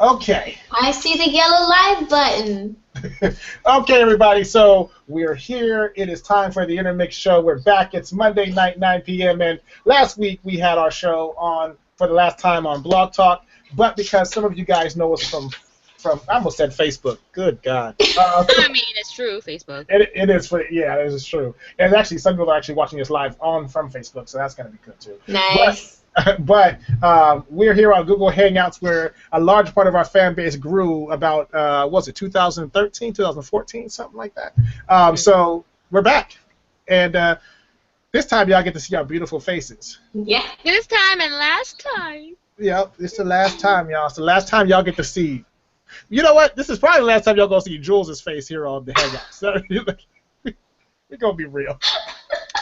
Okay. I see the yellow live button. Okay, everybody. So we're here. It is time for the INNERMIX Show. We're back. It's Monday night, 9 p.m. And last week we had our show on for the last time on Blog Talk. But because some of you guys know us from I almost said Facebook. Good God. I mean, it's true, Facebook. It is it is true. And actually, some people are actually watching us live from Facebook, so that's going to be good too. Nice. But we're here on Google Hangouts where a large part of our fan base grew about, was it 2013, 2014, something like that. So we're back. And this time y'all get to see our beautiful faces. Yeah. This time and last time. Yep, it's the last time, y'all. It's the last time y'all get to see. You know what? This is probably the last time y'all going to see Jules' face here on the Hangouts. So, we're going to be real.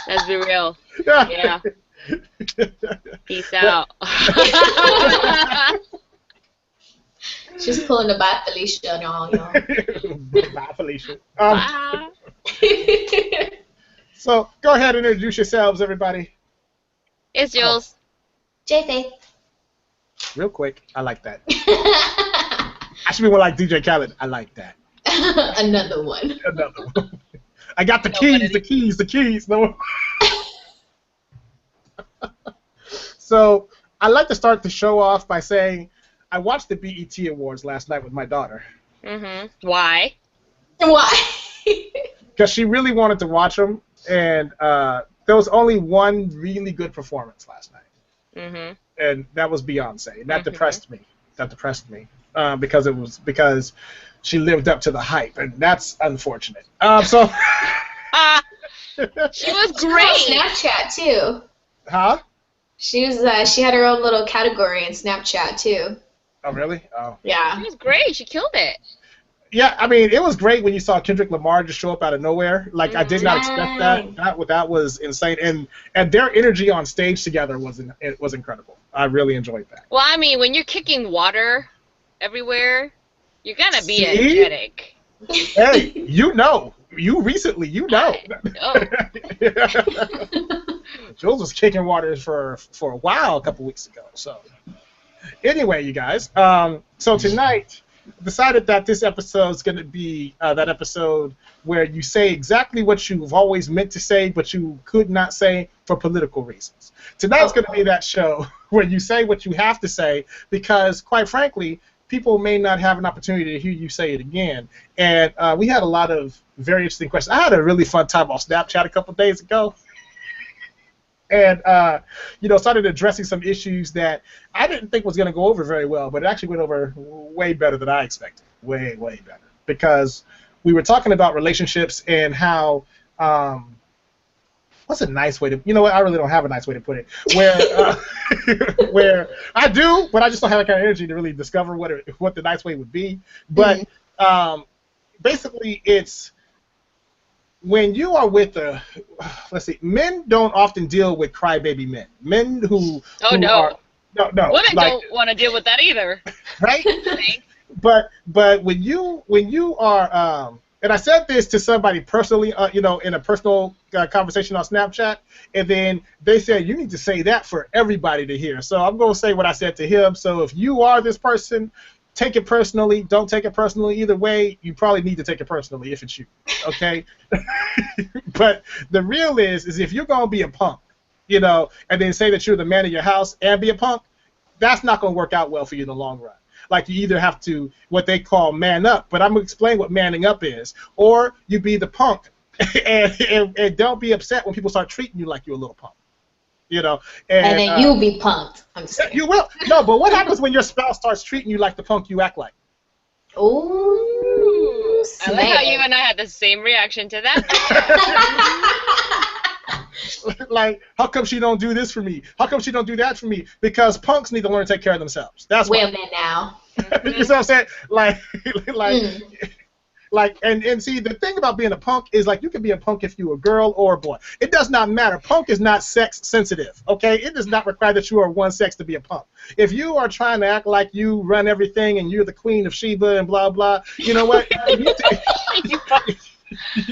Let's be real. Yeah. Peace out. She's pulling the bye Felicia on y'all. Bye, Felicia. Bye. So go ahead and introduce yourselves, everybody. It's Jules. JFaith. Real quick, I like that. I should be more like DJ Khaled. I like that. Another one. Another one. I got the keys. No. So I'd like to start the show off by saying I watched the BET Awards last night with my daughter. Why? Why? Because she really wanted to watch them, and there was only one really good performance last night, and that was Beyonce. And that depressed me. Because she lived up to the hype, and that's unfortunate. So she was great. She was on Snapchat too. Huh? She was. She had her own little category in Snapchat too. Oh really? Oh. Yeah. She was great. She killed it. Yeah, I mean, it was great when you saw Kendrick Lamar just show up out of nowhere. Like, I did not expect that. That was insane. And their energy on stage together was incredible. I really enjoyed that. Well, I mean, when you're kicking water everywhere, you're gonna be energetic. Hey, you know. You know. Jules was kicking waters for a while a couple weeks ago. So, anyway, you guys. So tonight, decided that this episode is going to be that episode where you say exactly what you've always meant to say, but you could not say for political reasons. Tonight's going to be that show where you say what you have to say because, quite frankly, people may not have an opportunity to hear you say it again. And we had a lot of very interesting questions. I had a really fun time on Snapchat a couple days ago. And, started addressing some issues that I didn't think was going to go over very well, but it actually went over way better than I expected. Way, way better. Because we were talking about relationships and how, what's a nice way to, you know what, I really don't have a nice way to put it, where I do, but I just don't have that kind of energy to really discover what the nice way would be. But basically it's, when you are with men don't often deal with crybaby men. Men who no. Women don't want to deal with that either. Right? but when you are and I said this to somebody personally, in a personal conversation on Snapchat, and then they said you need to say that for everybody to hear. So I'm going to say what I said to him. So if you are this person, take it personally. Don't take it personally. Either way, you probably need to take it personally if it's you. Okay? But the real is if you're going to be a punk, and then say that you're the man of your house and be a punk, that's not going to work out well for you in the long run. Like, you either have to, what they call man up, but I'm going to explain what manning up is, or you be the punk and don't be upset when people start treating you like you're a little punk. And then you'll be punked. I'm saying. You will. No, but what happens when your spouse starts treating you like the punk you act like? Ooh, I like how you and I had the same reaction to that. Like, how come she don't do this for me? How come she don't do that for me? Because punks need to learn to take care of themselves. That's why. Wait a minute now. You see what I'm saying? And see, the thing about being a punk is, like, you can be a punk if you're a girl or a boy. It does not matter. Punk is not sex sensitive, okay? It does not require that you are one sex to be a punk. If you are trying to act like you run everything and you're the queen of Sheba and blah, blah, you know what?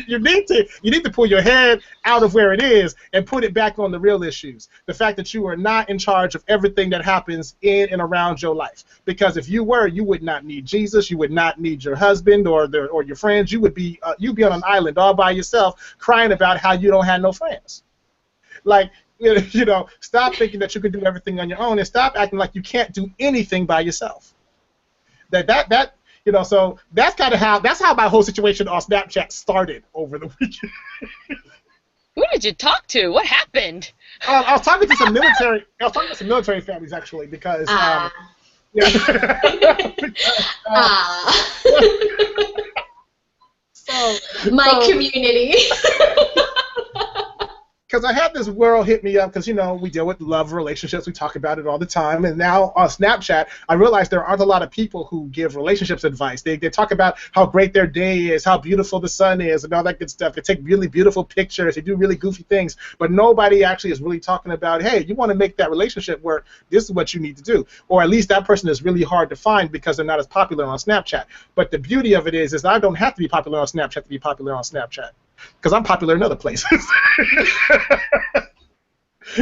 you need to pull your head out of where it is and put it back on the real issues. The fact that you are not in charge of everything that happens in and around your life. Because if you were, you would not need Jesus. You would not need your husband or your friends. You would be you'd be on an island all by yourself, crying about how you don't have no friends. Like, stop thinking that you can do everything on your own, and stop acting like you can't do anything by yourself. So that's how my whole situation on Snapchat started over the weekend. Who did you talk to? What happened? I was talking to some military families actually because my community. Because I had this girl hit me up because, we deal with love relationships. We talk about it all the time. And now on Snapchat, I realize there aren't a lot of people who give relationships advice. They talk about how great their day is, how beautiful the sun is, and all that good stuff. They take really beautiful pictures. They do really goofy things. But nobody actually is really talking about, hey, you want to make that relationship work, this is what you need to do. Or at least that person is really hard to find because they're not as popular on Snapchat. But the beauty of it is I don't have to be popular on Snapchat to be popular on Snapchat. Because I'm popular in other places.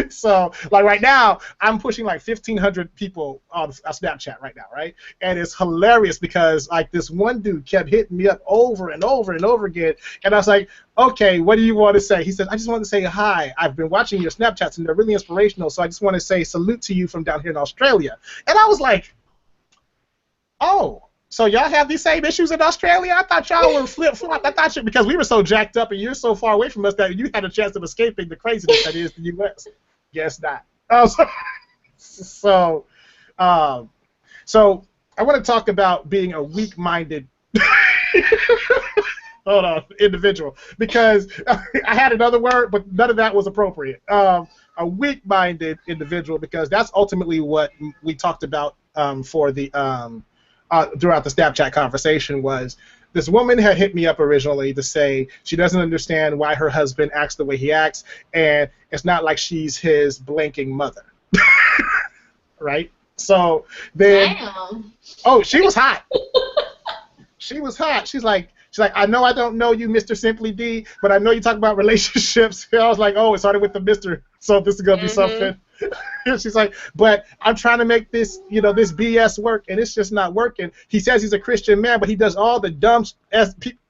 So, like right now, I'm pushing like 1,500 people on Snapchat right now, right? And it's hilarious because like this one dude kept hitting me up over and over and over again, and I was like, okay, what do you want to say? He said, I just want to say hi. I've been watching your Snapchats and they're really inspirational, so I just want to say salute to you from down here in Australia. And I was like, oh. So y'all have these same issues in Australia? I thought y'all were flip-flopped. I thought because we were so jacked up and you're so far away from us that you had a chance of escaping the craziness that is the U.S. Guess not. So I want to talk about being a weak-minded individual because I had another word, but none of that was appropriate. A weak-minded individual because that's ultimately what we talked about for the throughout the Snapchat conversation was this woman had hit me up originally to say she doesn't understand why her husband acts the way he acts, and it's not like she's his blanking mother. Right? So then, she was hot. She was hot. She's like, I know I don't know you, Mr. Simply D, but I know you talk about relationships. I was like, oh, it started with the Mr., so this is gonna be something. She's like, but I'm trying to make this, this BS work, and it's just not working. He says he's a Christian man, but he does all the dumb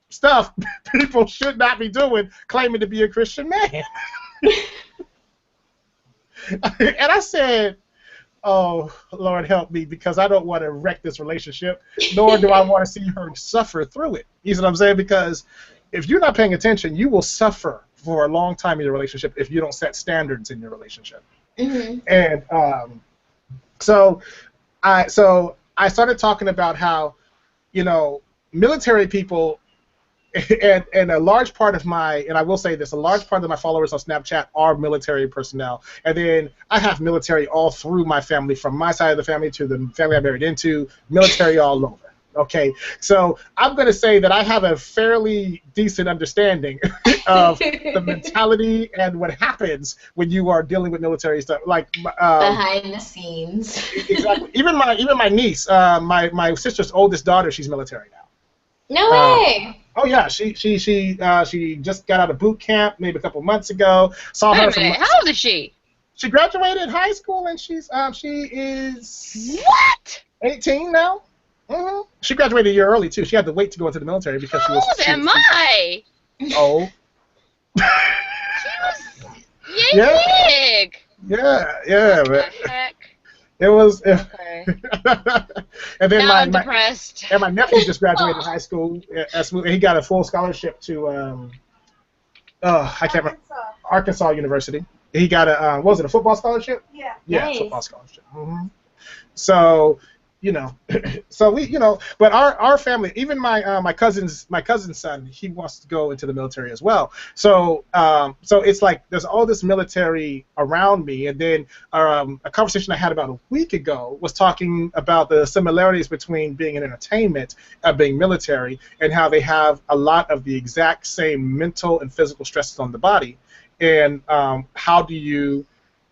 stuff people should not be doing, claiming to be a Christian man. And I said, oh, Lord help me, because I don't want to wreck this relationship, nor do I want to see her suffer through it. You know what I'm saying? Because if you're not paying attention, you will suffer for a long time in your relationship if you don't set standards in your relationship. Mm-hmm. And so I started talking about how, military people, and a large part of and I will say this, a large part of my followers on Snapchat are military personnel. And then I have military all through my family, from my side of the family to the family I married into, military all over. Okay, so I'm going to say that I have a fairly decent understanding of the mentality and what happens when you are dealing with military stuff, like behind the scenes. Exactly. Even my niece, my sister's oldest daughter, she's military now. No way. Oh yeah, she just got out of boot camp maybe a couple months ago. Saw her. Wait a minute. How old is she? She graduated high school and she is what? 18 now. Mm-hmm. She graduated a year early too. She had to wait to go into the military because How old am I? Oh. She was big. Yeah. What the heck? It was. Okay. And then I'm depressed. And my nephew just graduated high school. He got a full scholarship to I can't remember, Arkansas University. He got a what was it, a football scholarship? Yeah. Yeah, nice. Football scholarship. Mm-hmm. So. So we, but our family, even my cousin's son, he wants to go into the military as well. So it's like there's all this military around me, and then a conversation I had about a week ago was talking about the similarities between being in entertainment and being military, and how they have a lot of the exact same mental and physical stresses on the body, and how do you.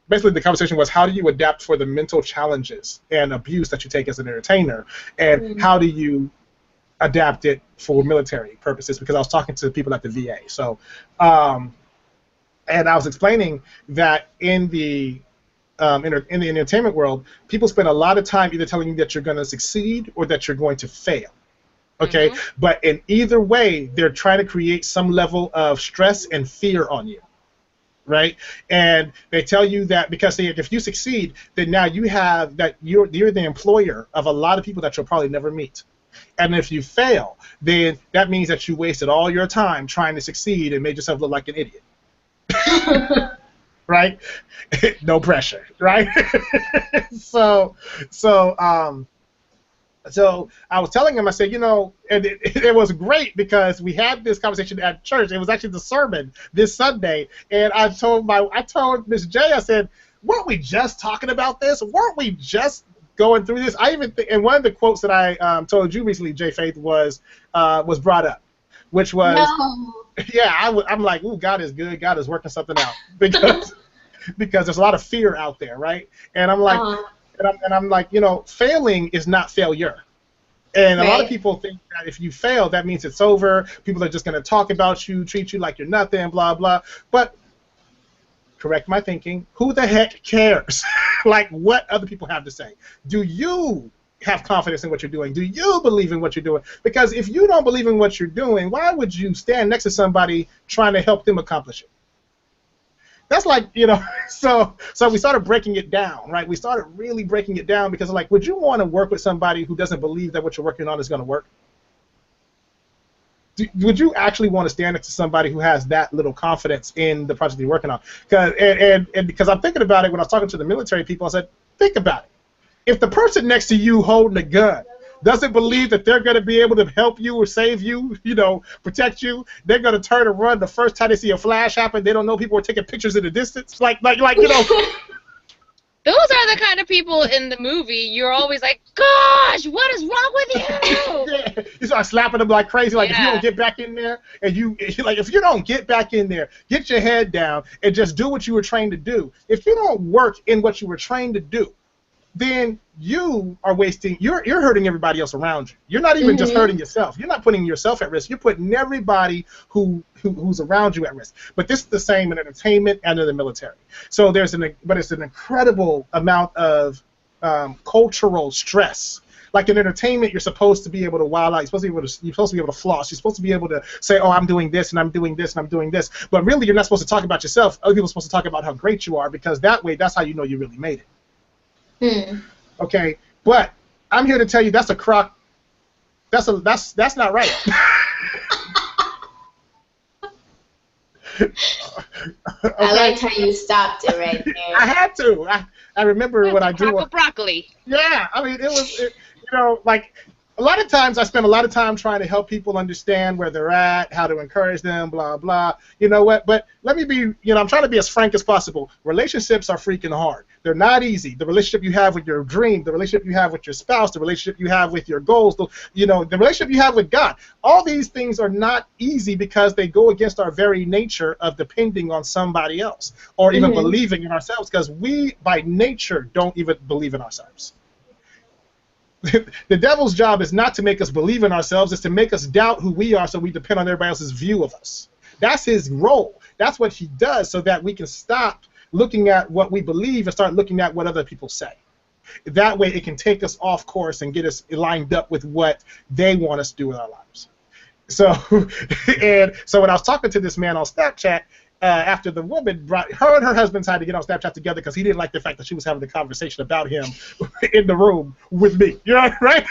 Basically, the conversation was, how do you adapt for the mental challenges and abuse that you take as an entertainer, and how do you adapt it for military purposes because I was talking to people at the VA. So, and I was explaining that in the entertainment world, people spend a lot of time either telling you that you're going to succeed or that you're going to fail. Okay, but in either way, they're trying to create some level of stress and fear on you, right? And they tell you that because if you succeed, then now you have that you're the employer of a lot of people that you'll probably never meet. And if you fail, then that means that you wasted all your time trying to succeed and made yourself look like an idiot. Right? No pressure, right? So I was telling him, I said, and it was great because we had this conversation at church. It was actually the sermon this Sunday, and I told Miss J, I said, weren't we just talking about this? Weren't we just going through this? I even think, and one of the quotes that I told you recently, JFaith, was brought up, which was, yeah, I'm like, ooh, God is good. God is working something out because there's a lot of fear out there, right? And I'm like. And I'm like, failing is not failure. And a lot of people think that if you fail, that means it's over. People are just going to talk about you, treat you like you're nothing, blah, blah. But correct my thinking. Who the heck cares? Like what other people have to say. Do you have confidence in what you're doing? Do you believe in what you're doing? Because if you don't believe in what you're doing, why would you stand next to somebody trying to help them accomplish it? That's like, so we started breaking it down, right? We started really breaking it down because, like, would you want to work with somebody who doesn't believe that what you're working on is going to work? Would you actually want to stand next to somebody who has that little confidence in the project you're working on? And because I'm thinking about it when I was talking to the military people, I said, think about it. If the person next to you holding a gun doesn't believe that they're going to be able to help you or save you, protect you, they're going to turn and run the first time they see a flash happen. They don't know people are taking pictures in the distance. Like. Those are the kind of people in the movie you're always like, gosh, what is wrong with you? Yeah. You start slapping them like crazy. Like, if you don't get back in there, and if you don't get back in there, get your head down and just do what you were trained to do. If you don't work in what you were trained to do, then you are you're hurting everybody else around you. You're not even just hurting yourself. You're not putting yourself at risk. You're putting everybody who's around you at risk. But this is the same in entertainment and in the military. So it's an incredible amount of cultural stress. Like in entertainment, you're supposed to be able to wild out. You're supposed to be able to floss. You're supposed to be able to say, oh, I'm doing this and I'm doing this and I'm doing this. But really, you're not supposed to talk about yourself. Other people are supposed to talk about how great you are because that's how you know you really made it. Okay, but I'm here to tell you that's a crock. That's not right. Okay. I liked how you stopped it right there. I had to. I remember what I do. Broccoli. Yeah, I mean, like a lot of times I spend a lot of time trying to help people understand where they're at, how to encourage them, blah, blah. You know what? But let me be, I'm trying to be as frank as possible. Relationships are freaking hard. They're not easy. The relationship you have with your dream, the relationship you have with your spouse, the relationship you have with your goals, the relationship you have with God. All these things are not easy because they go against our very nature of depending on somebody else or even believing in ourselves because we, by nature, don't even believe in ourselves. The devil's job is not to make us believe in ourselves, it's to make us doubt who we are so we depend on everybody else's view of us. That's his role. That's what he does so that we can stop looking at what we believe and start looking at what other people say. That way it can take us off course and get us lined up with what they want us to do with our lives. So when I was talking to this man on Snapchat, after the woman her and her husband had to get on Snapchat together because he didn't like the fact that she was having the conversation about him in the room with me. You know, right?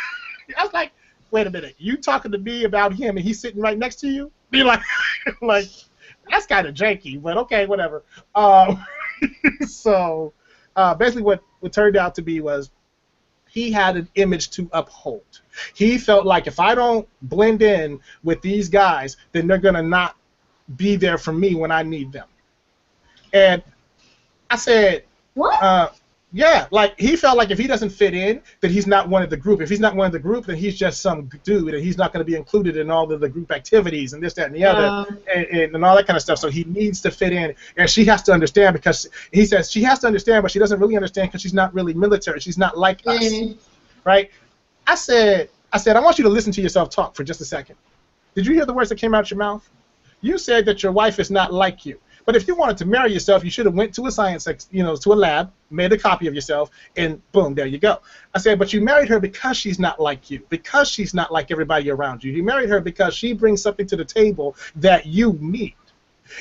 I was like, wait a minute, you talking to me about him and he's sitting right next to you? Be like, that's kind of janky, but okay, whatever. So basically what turned out to be was he had an image to uphold. He felt like if I don't blend in with these guys, then they're going to not be there for me when I need them. And I said, what? Yeah, like he felt like if he doesn't fit in, then he's not one of the group. If he's not one of the group, then he's just some dude, and he's not going to be included in all of the group activities and this, that, and the other, and all that kind of stuff. So he needs to fit in, and she has to understand because he says she has to understand, but she doesn't really understand because she's not really military. She's not like us, right? I said, I said, I want you to listen to yourself talk for just a second. Did you hear the words that came out your mouth? You said that your wife is not like you. But if you wanted to marry yourself, you should have went to a science, to a lab, made a copy of yourself, and boom, there you go. I said, but you married her because she's not like you, because she's not like everybody around you. You married her because she brings something to the table that you need.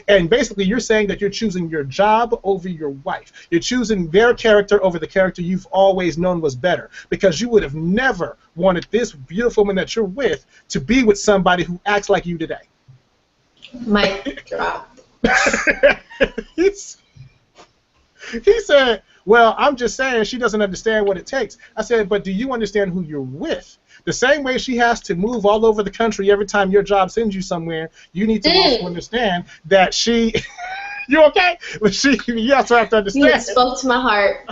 And basically, you're saying that you're choosing your job over your wife. You're choosing their character over the character you've always known was better, because you would have never wanted this beautiful woman that you're with to be with somebody who acts like you today. Mic drop. He said, well, I'm just saying she doesn't understand what it takes. I said, but do you understand who you're with? The same way she has to move all over the country every time your job sends you somewhere, you need to also understand that she... You okay? But you also have to understand... You spoke to my heart.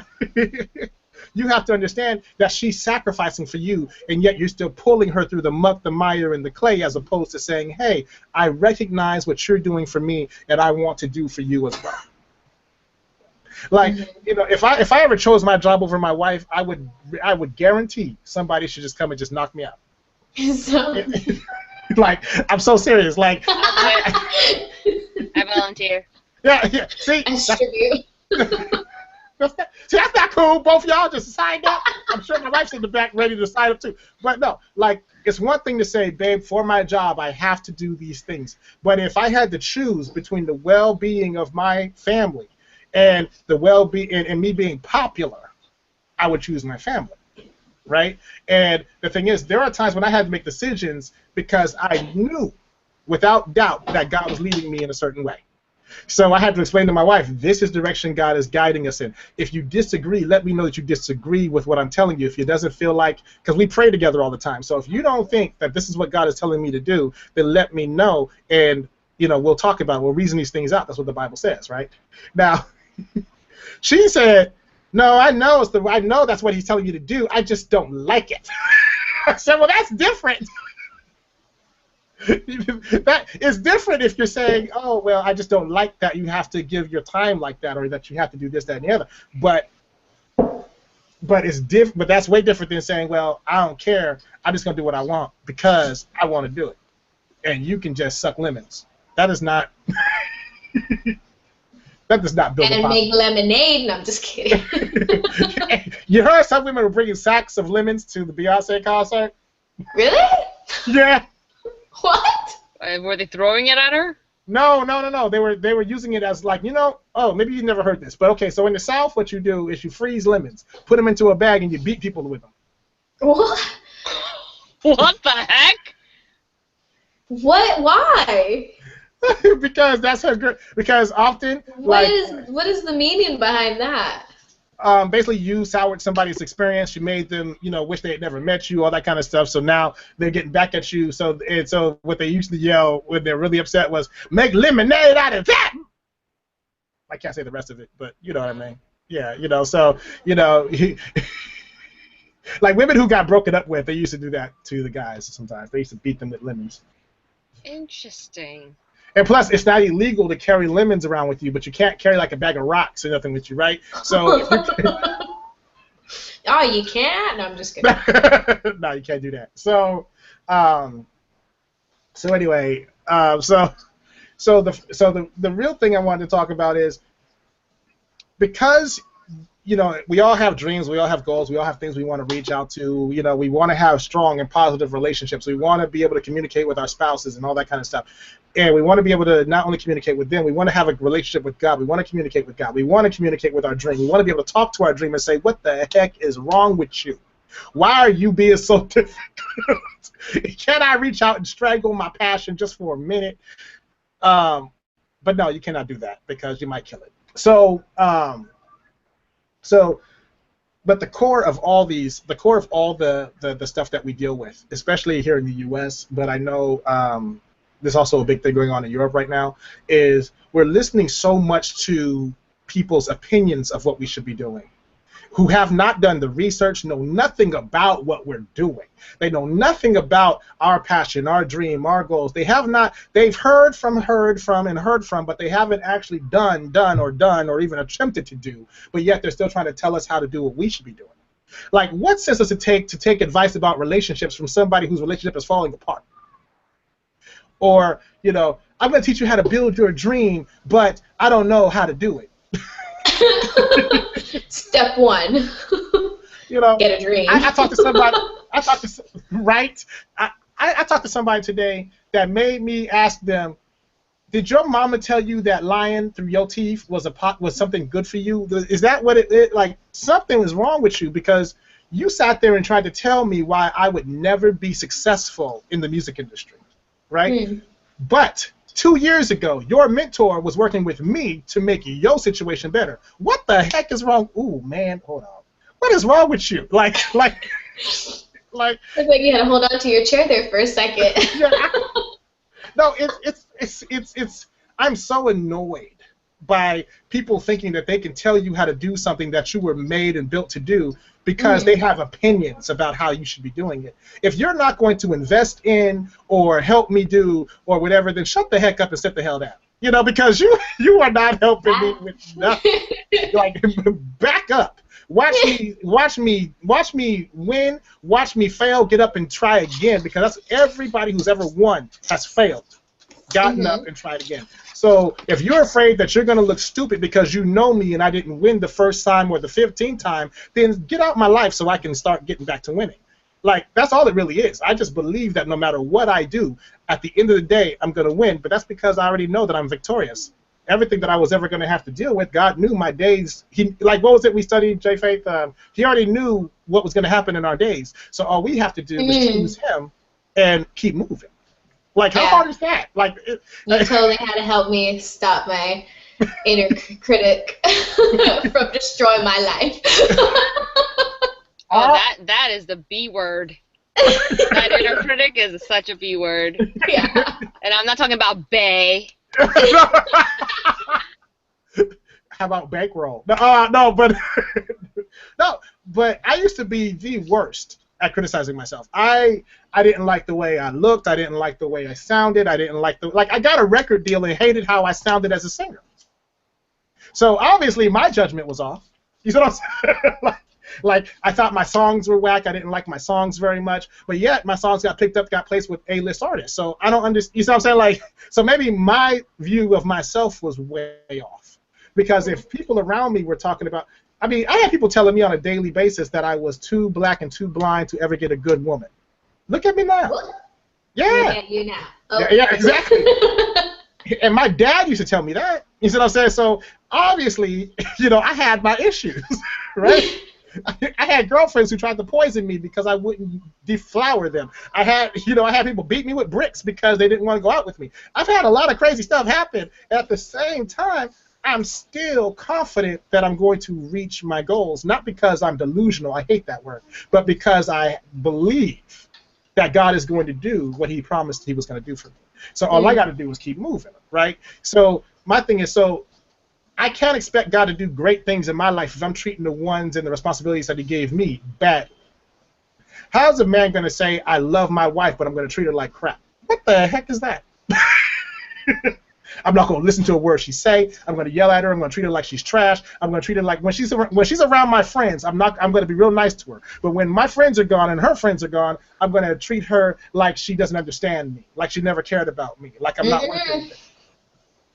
You have to understand that she's sacrificing for you, and yet you're still pulling her through the muck, the mire, and the clay, as opposed to saying, hey, I recognize what you're doing for me, and I want to do for you as well. Like, if I ever chose my job over my wife, I would guarantee somebody should just come and just knock me out. Like, I'm so serious. Like, I volunteer. Yeah. See, See, that's not cool. Both of y'all just signed up. I'm sure my wife's in the back ready to sign up too. But no, like, it's one thing to say, babe, for my job, I have to do these things. But if I had to choose between the well-being of my family and the well-being and me being popular, I would choose my family, right? And the thing is, there are times when I had to make decisions because I knew, without doubt, that God was leading me in a certain way. So I had to explain to my wife, this is the direction God is guiding us in. If you disagree, let me know that you disagree with what I'm telling you. If it doesn't feel like, because we pray together all the time. So if you don't think that this is what God is telling me to do, then let me know, and we'll talk about it. We'll reason these things out. That's what the Bible says, right? Now, she said, no, I know that's what he's telling you to do. I just don't like it. I said, well, that's different. That is different if you're saying, oh, well, I just don't like that you have to give your time like that, or that you have to do this, that, and the other. But it's but that's way different than saying, well, I don't care, I'm just gonna do what I want because I want to do it, and you can just suck lemons. That is not. That does not build a and make lemonade. No, I'm just kidding. You heard some women were bringing sacks of lemons to the Beyonce concert? Really? Yeah. What? Were they throwing it at her? No. They were using it as like, oh, maybe you never heard this, but okay, so in the South what you do is you freeze lemons, put them into a bag, and you beat people with them. What? What the heck? What? Why? Because that's her. Because often, what is the meaning behind that? Basically, you soured somebody's experience. You made them, wish they had never met you, all that kind of stuff. So now they're getting back at you. So what they used to yell when they're really upset was, "Make lemonade out of that!" I can't say the rest of it, but you know what I mean. Yeah, So like women who got broken up with, they used to do that to the guys sometimes. They used to beat them with lemons. Interesting. And plus, it's not illegal to carry lemons around with you, but you can't carry like a bag of rocks or nothing with you, right? So. Oh, you can't? No, I'm just kidding. No, you can't do that. So, anyway, so the real thing I wanted to talk about is, because we all have dreams, we all have goals, we all have things we want to reach out to. We want to have strong and positive relationships. We want to be able to communicate with our spouses and all that kind of stuff. And we want to be able to not only communicate with them, we want to have a relationship with God. We want to communicate with God. We want to communicate with our dream. We want to be able to talk to our dream and say, what the heck is wrong with you? Why are you being so difficult? Can I reach out and strangle my passion just for a minute? But no, you cannot do that because you might kill it. But the core of all the stuff that we deal with, especially here in the U.S., but I know there's also a big thing going on in Europe right now, is we're listening so much to people's opinions of what we should be doing, who have not done the research, know nothing about what we're doing. They know nothing about our passion, our dream, our goals. They've heard from, but they haven't actually done or even attempted to do, but yet they're still trying to tell us how to do what we should be doing. Like, what sense does it take to take advice about relationships from somebody whose relationship is falling apart? Or, you know, I'm going to teach you how to build your dream, but I don't know how to do it. Step one. You know, get a dream. I talked to somebody. I talked to somebody today that made me ask them, "Did your mama tell you that lying through your teeth was something good for you? Is that what it like? Something is wrong with you because you sat there and tried to tell me why I would never be successful in the music industry, right? But 2 years ago, your mentor was working with me to make your situation better. What the heck is wrong? Ooh, man, hold on. What is wrong with you? Like. It's like you had to hold on to your chair there for a second. Yeah, no, it's. I'm so annoyed by people thinking that they can tell you how to do something that you were made and built to do because they have opinions about how you should be doing it. If you're not going to invest in or help me do or whatever, then shut the heck up and sit the hell down. You know, because you are not helping me with nothing. Like, back up. Watch me win, watch me fail, get up and try again, because that's everybody who's ever won has failed, gotten up and tried again. So if you're afraid that you're going to look stupid because you know me and I didn't win the first time or the 15th time, then get out my life so I can start getting back to winning. Like, that's all it really is. I just believe that no matter what I do, at the end of the day, I'm going to win, but that's because I already know that I'm victorious. Everything that I was ever going to have to deal with, God knew my days. Like, what was it we studied, JFaith? He already knew what was going to happen in our days. So all we have to do is choose Him and keep moving. Like, how hard is that? Like, you totally had to help me stop my inner critic from destroying my life. Oh, that is the B word. That inner critic is such a B word. Yeah. And I'm not talking about bae. How about bankroll? No, but no, but I used to be the worst at criticizing myself. I didn't like the way I looked. I didn't like the way I sounded. I didn't like I got a record deal and hated how I sounded as a singer. So obviously my judgment was off. You know what I'm saying? Like, I thought my songs were whack. I didn't like my songs very much. But yet, my songs got picked up, got placed with A-list artists. So I don't understand. You know what I'm saying? Like, so maybe my view of myself was way off. Because if people around me were talking about, I mean, I had people telling me on a daily basis that I was too black and too blind to ever get a good woman. Look at me now. Yeah. Look at you now. Oh. Yeah, exactly. And my dad used to tell me that. You see what I'm saying? So obviously, you know, I had my issues, right? I had girlfriends who tried to poison me because I wouldn't deflower them. I had people beat me with bricks because they didn't want to go out with me. I've had a lot of crazy stuff happen. At the same time, I'm still confident that I'm going to reach my goals, not because I'm delusional, I hate that word, but because I believe that God is going to do what He promised He was going to do for me. So all I got to do is keep moving, right? So my thing is, I can't expect God to do great things in my life if I'm treating the ones and the responsibilities that He gave me badly. How's a man going to say, I love my wife, but I'm going to treat her like crap? What the heck is that? I'm not going to listen to a word she say. I'm going to yell at her. I'm going to treat her like she's trash. I'm going to treat her like when she's around my friends, I'm going to be real nice to her. But when my friends are gone and her friends are gone, I'm going to treat her like she doesn't understand me, like she never cared about me, like I'm not worth anything.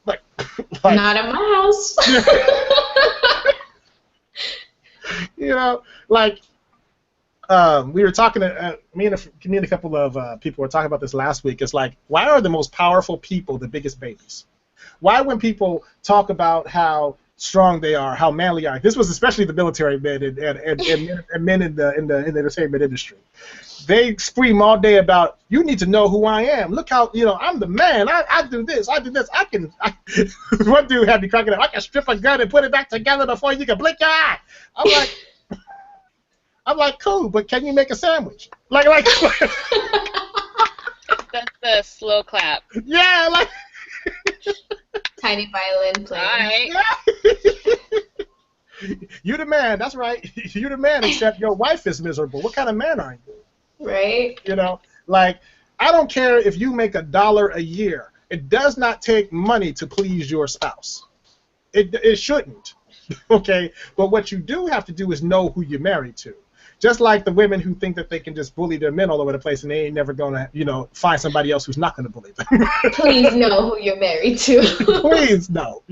Like, not in my house. You know, like, we were talking to me and a couple of people were talking about this last week. It's like, why are the most powerful people the biggest babies? Why, when people talk about how strong they are, how manly they are, this was especially the military men and men in the entertainment industry. They scream all day about, you need to know who I am. Look how, you know, I'm the man. I do this. I do this. One dude had me cracking up. I can strip a gun and put it back together before you can blink your eye. I'm like, cool, but can you make a sandwich? Like. That's the slow clap. Yeah, like. Tiny violin playing. All right. Yeah. You the man. That's right. You the man, except your wife is miserable. What kind of man are you? Right. You know, like, I don't care if you make $1 a year. It does not take money to please your spouse. It shouldn't. Okay? But what you do have to do is know who you're married to. Just like the women who think that they can just bully their men all over the place and they ain't never gonna, find somebody else who's not gonna bully them. Please know who you're married to. Please no,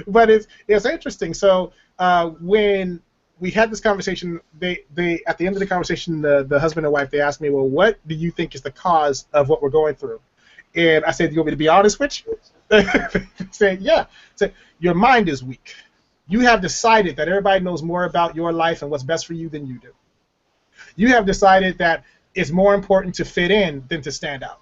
But it's interesting. So when we had this conversation, they at the end of the conversation, the husband and wife, they asked me, well, what do you think is the cause of what we're going through? And I said, you want me to be honest with you? They said, yeah. I said, your mind is weak. You have decided that everybody knows more about your life and what's best for you than you do. You have decided that it's more important to fit in than to stand out.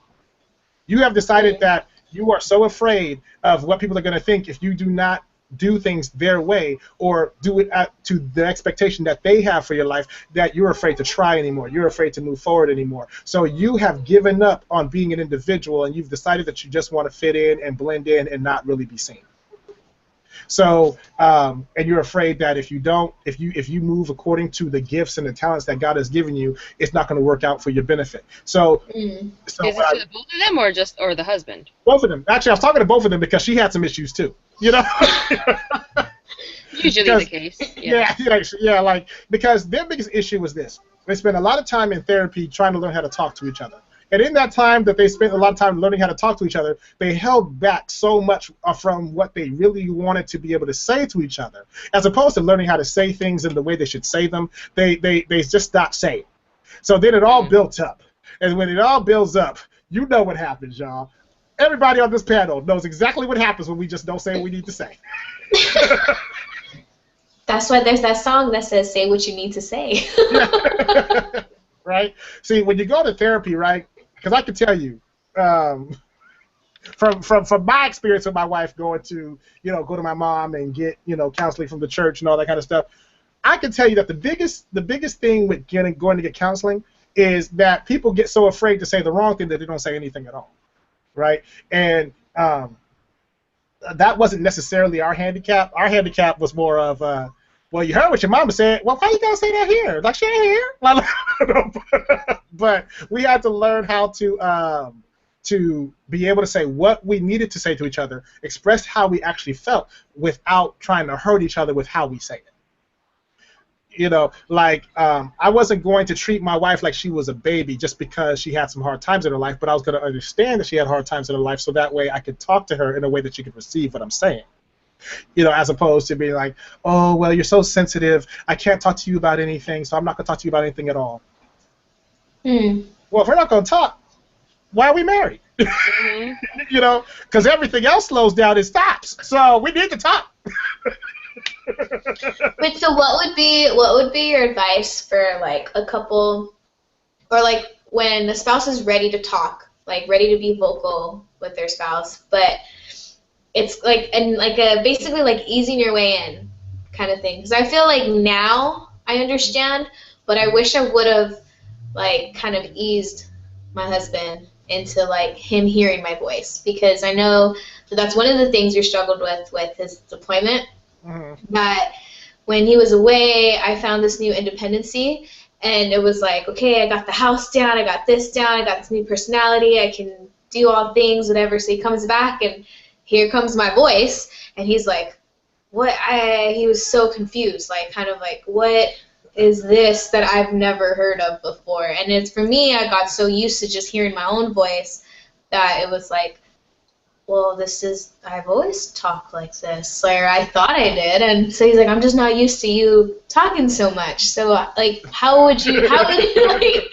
You have decided that you are so afraid of what people are going to think if you do not do things their way or do it to the expectation that they have for your life, that you're afraid to try anymore. You're afraid to move forward anymore. So you have given up on being an individual, and you've decided that you just want to fit in and blend in and not really be seen. So, and you're afraid that if you move according to the gifts and the talents that God has given you, it's not going to work out for your benefit. So, is it to both of them or the husband? Both of them. Actually, I was talking to both of them because she had some issues too. Usually the case. Yeah. Because their biggest issue was this: they spent a lot of time in therapy trying to learn how to talk to each other. And in that time that they spent a lot of time learning how to talk to each other, they held back so much from what they really wanted to be able to say to each other. As opposed to learning how to say things in the way they should say them, they just stopped saying. So then it all built up. And when it all builds up, you know what happens, y'all. Everybody on this panel knows exactly what happens when we just don't say what we need to say. That's why there's that song that says, say what you need to say. Right? See, when you go to therapy, right, because I can tell you, from my experience with my wife going to, go to my mom and get, counseling from the church and all that kind of stuff, I can tell you that the biggest thing with going to get counseling is that people get so afraid to say the wrong thing that they don't say anything at all, right? And that wasn't necessarily our handicap. Our handicap was more of, well, you heard what your mama said. Well, why you gotta say that here? Like, she ain't here. But we had to learn how to be able to say what we needed to say to each other, express how we actually felt without trying to hurt each other with how we say it. I wasn't going to treat my wife like she was a baby just because she had some hard times in her life, but I was going to understand that she had hard times in her life so that way I could talk to her in a way that she could receive what I'm saying. As opposed to being like, oh, well, you're so sensitive, I can't talk to you about anything, so I'm not going to talk to you about anything at all. Well, if we're not going to talk, why are we married? Because everything else slows down and stops. So we need to talk. Wait, so what would be your advice for like a couple, or like when the spouse is ready to talk, like ready to be vocal with their spouse, but it's like basically like easing your way in kind of thing? Because I feel like now I understand, but I wish I would have like kind of eased my husband into like him hearing my voice, because I know that's one of the things you struggled with his deployment. That when he was away, I found this new independency, and it was like, okay, I got the house down, I got this down, I got this new personality, I can do all things, whatever. So he comes back, and here comes my voice, and he's like, what? He was so confused, like kind of like, what is this that I've never heard of before? And it's, for me, I got so used to just hearing my own voice that it was like, well, I've always talked like this, or I thought I did. And so he's like, I'm just not used to you talking so much. So, like, how would you, like,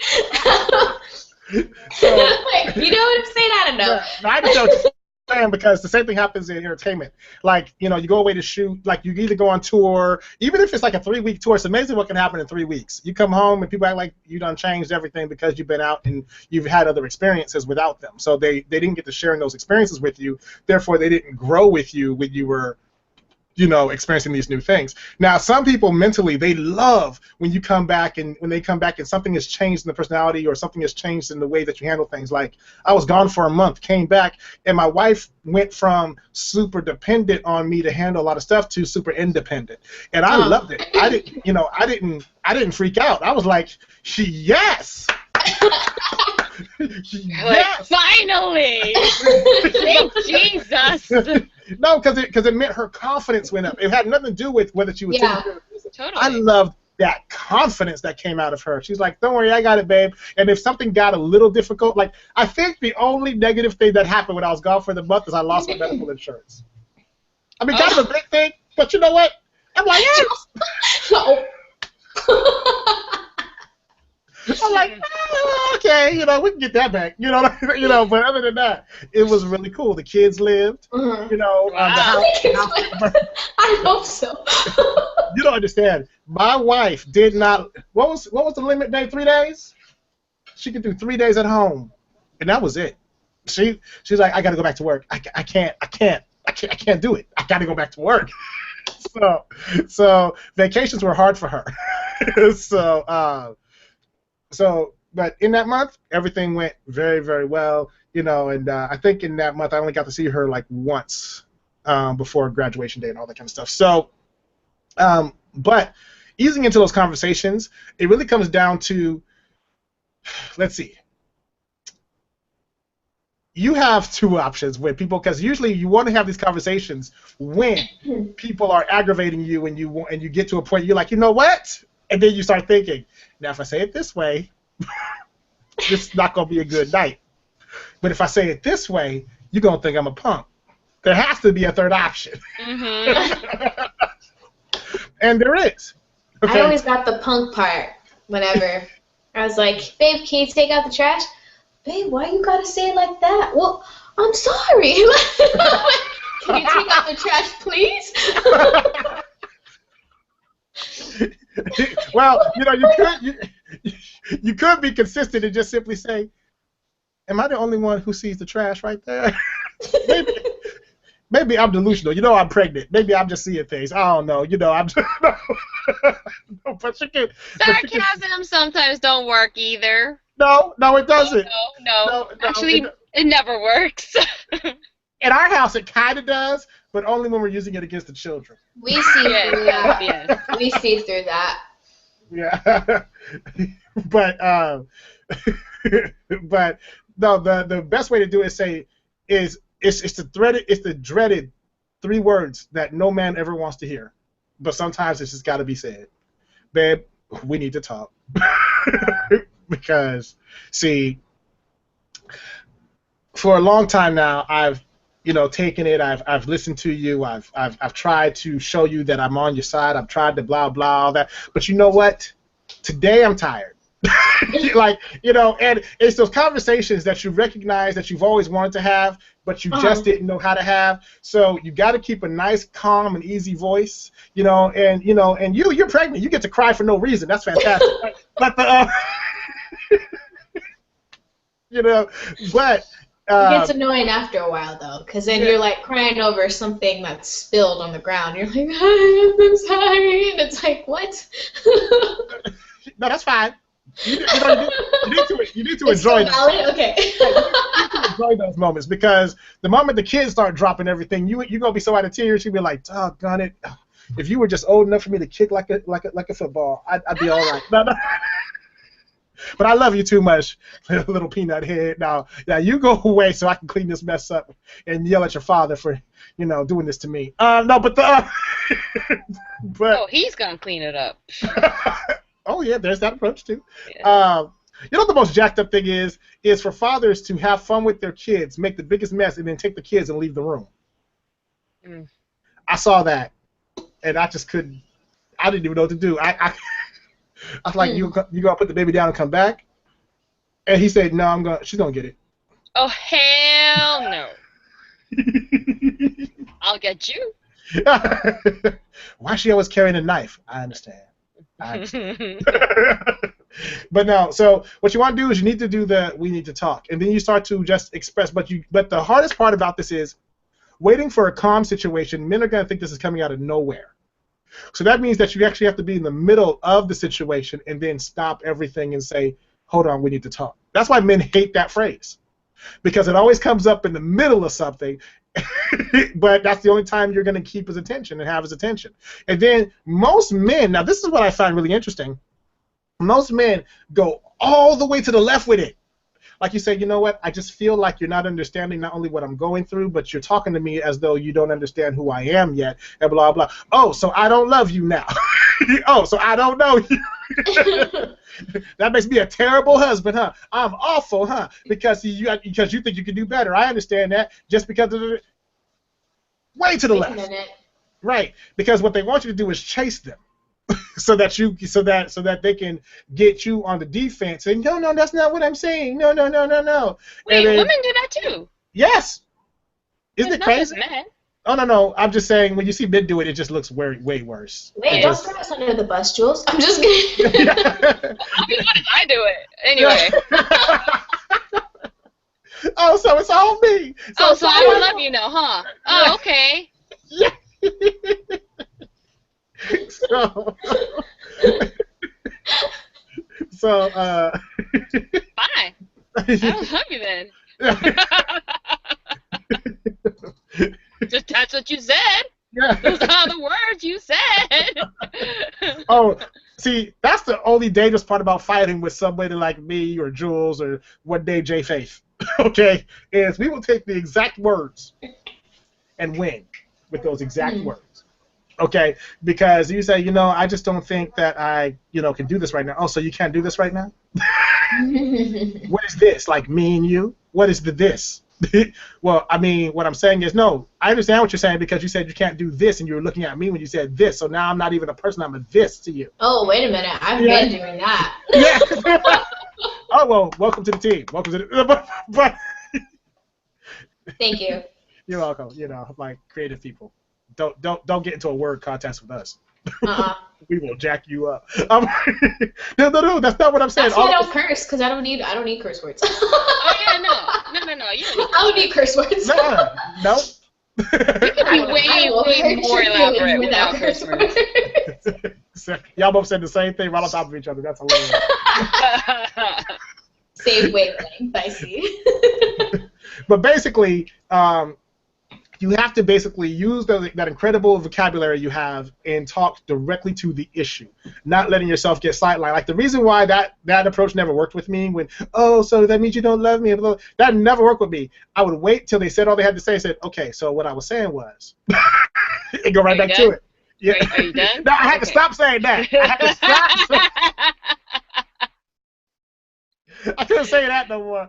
So, like, you know what I'm saying? I don't know. Yeah, I just know what you're saying, because the same thing happens in entertainment. Like, you go away to shoot, like, you either go on tour, even if it's like a 3-week tour, it's amazing what can happen in 3 weeks. You come home and people act like you done changed everything because you've been out and you've had other experiences without them. So they didn't get to share those experiences with you, therefore they didn't grow with you when you were experiencing these new things. Now, some people mentally, they love when you come back, and when they come back and something has changed in the personality or something has changed in the way that you handle things. Like, I was gone for a month, came back, and my wife went from super dependent on me to handle a lot of stuff to super independent. And I loved it. I didn't freak out. I was like, yes. Yes. Finally! Thank Jesus! No, because it meant her confidence went up. It had nothing to do with whether she was taking care of business. Totally. I loved that confidence that came out of her. She's like, don't worry, I got it, babe. And if something got a little difficult, like, I think the only negative thing that happened when I was gone for the month is I lost my medical insurance. I mean, kind of a big thing, but you know what? I'm like, No. I'm like, okay, you know, we can get that back, you know, But other than that, it was really cool. The kids lived, you know, Wow. the house. I hope so. You don't understand. My wife did not. What was the limit day? 3 days. She could do 3 days at home, and that was it. She's like, I got to go back to work. I can't do it. I got to go back to work. So vacations were hard for her. But in that month, everything went very, very well, you know, and I think in that month I only got to see her like once before graduation day and all that kind of stuff. So, but easing into those conversations, it really comes down to, let's see, you have two options with people, because usually you want to have these conversations when people are aggravating you and you get to a point you're like, you know what? And then you start thinking, now if I say it this way, this is not going to be a good night. But if I say it this way, you're going to think I'm a punk. There has to be a third option. Mm-hmm. And there is. Okay? I always got the punk part whenever. I was like, babe, can you take out the trash? Babe, why you gotta say it like that? Well, I'm sorry. Can you take out the trash, please? Well, you know, you could be consistent and just simply say, am I the only one who sees the trash right there? Maybe I'm delusional. You know, I'm pregnant. Maybe I'm just seeing things. I don't know. You know, I'm just no. But you can. Sarcasm sometimes don't work either. No, it doesn't. No. Actually, it never works. In our house, it kind of does, but only when we're using it against the children. We see through that. Yes. We see through that. Yeah. But no, the best way to do it is it's the dreaded 3 words that no man ever wants to hear, but sometimes it's just got to be said. Babe, we need to talk. Because, see, for a long time now, I've, you know, taken it. I've listened to you. I've tried to show you that I'm on your side. I've tried to blah blah all that. But you know what? Today I'm tired. Like, you know, and it's those conversations that you recognize that you've always wanted to have, but you just didn't know how to have. So you got to keep a nice, calm, and easy voice, you know, and you're pregnant. You get to cry for no reason. That's fantastic. But you know, but It gets annoying after a while, though, because then you're like crying over something that's spilled on the ground. You're like, I'm sorry, and it's like, what? No, that's fine. You need to enjoy them. Okay. You need to enjoy those moments, because the moment the kids start dropping everything, you're gonna be so out of tears. You'll be like, doggone it! If you were just old enough for me to kick like a football, I'd be all right. No. But I love you too much, little peanut head. Now you go away so I can clean this mess up and yell at your father for, you know, doing this to me. No, but Oh, he's gonna clean it up. Oh yeah, there's that approach too. Yeah. You know what the most jacked up thing is for fathers to have fun with their kids, make the biggest mess, and then take the kids and leave the room. Mm. I saw that, and I just couldn't. I didn't even know what to do. I was like, you gonna put the baby down and come back? And he said, no, she's gonna get it. Oh, hell no. I'll get you. Why is she always carrying a knife? I understand. But no, so what you want to do is you need to do we need to talk. And then you start to just express, but the hardest part about this is waiting for a calm situation. Men are going to think this is coming out of nowhere. So that means that you actually have to be in the middle of the situation and then stop everything and say, hold on, we need to talk. That's why men hate that phrase, because it always comes up in the middle of something, but that's the only time you're going to keep his attention and have his attention. And then most men, now this is what I find really interesting, most men go all the way to the left with it. Like you say, you know what? I just feel like you're not understanding not only what I'm going through, but you're talking to me as though you don't understand who I am yet, and blah, blah. Oh, so I don't love you now. Oh, so I don't know you. That makes me a terrible husband, huh? I'm awful, huh? Because you think you can do better. I understand that. Just because of the... Way to the left. Right. Because what they want you to do is chase them. so that they can get you on the defense and no, that's not what I'm saying. No. Wait, women do that too. Yes. Isn't it crazy? Men. Oh no, I'm just saying when you see men do it, it just looks way worse. Wait, don't throw us under the bus, Jules. I'm just kidding. I mean, what if I do it? Anyway. Oh, so it's all me. So I don't love you now, huh? Oh, okay. Yeah. So Fine. I don't love you then. Just that's what you said. Yeah. Those are the words you said. Oh, see, that's the only dangerous part about fighting with somebody like me or Jules or one day JFaith. Okay, is we will take the exact words and win with those exact words. Okay, because you say, I just don't think that I, can do this right now. Oh, so you can't do this right now? What is this? Like me and you? What is the this? Well, I mean, what I'm saying is, no, I understand what you're saying because you said you can't do this and you were looking at me when you said this, so now I'm not even a person, I'm a this to you. Oh, wait a minute. I've been doing that. Yeah. Oh, well, welcome to the team. Welcome to the... But Thank you. You're welcome. Like creative people. Don't get into a word contest with us. We will jack you up. No, that's not what I'm saying. That's why I don't curse, because I don't need curse words. Oh yeah, no. You don't need I don't need curse words. No. You can be way more elaborate without curse words. Y'all both said the same thing right on top of each other. That's hilarious. Same wavelength, I see. But basically, you have to basically use that incredible vocabulary you have and talk directly to the issue, not letting yourself get sidelined. Like the reason why that approach never worked with me so that means you don't love me. That never worked with me. I would wait till they said all they had to say. Said, okay, so what I was saying was, and go right back to it. Yeah. Are you done? No, I had to stop saying that. I had to stop saying I couldn't say that no more,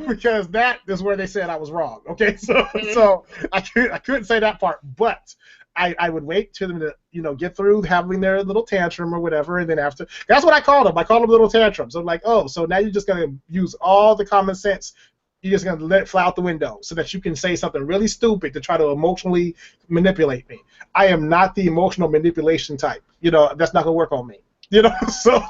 because that is where they said I was wrong. Okay, so I couldn't say that part, but I would wait till them to get through having their little tantrum or whatever, and then after that's what I called them. I called them little tantrums. I'm like, oh, so now you're just gonna use all the common sense. You're just gonna let it fly out the window so that you can say something really stupid to try to emotionally manipulate me. I am not the emotional manipulation type. That's not gonna work on me. So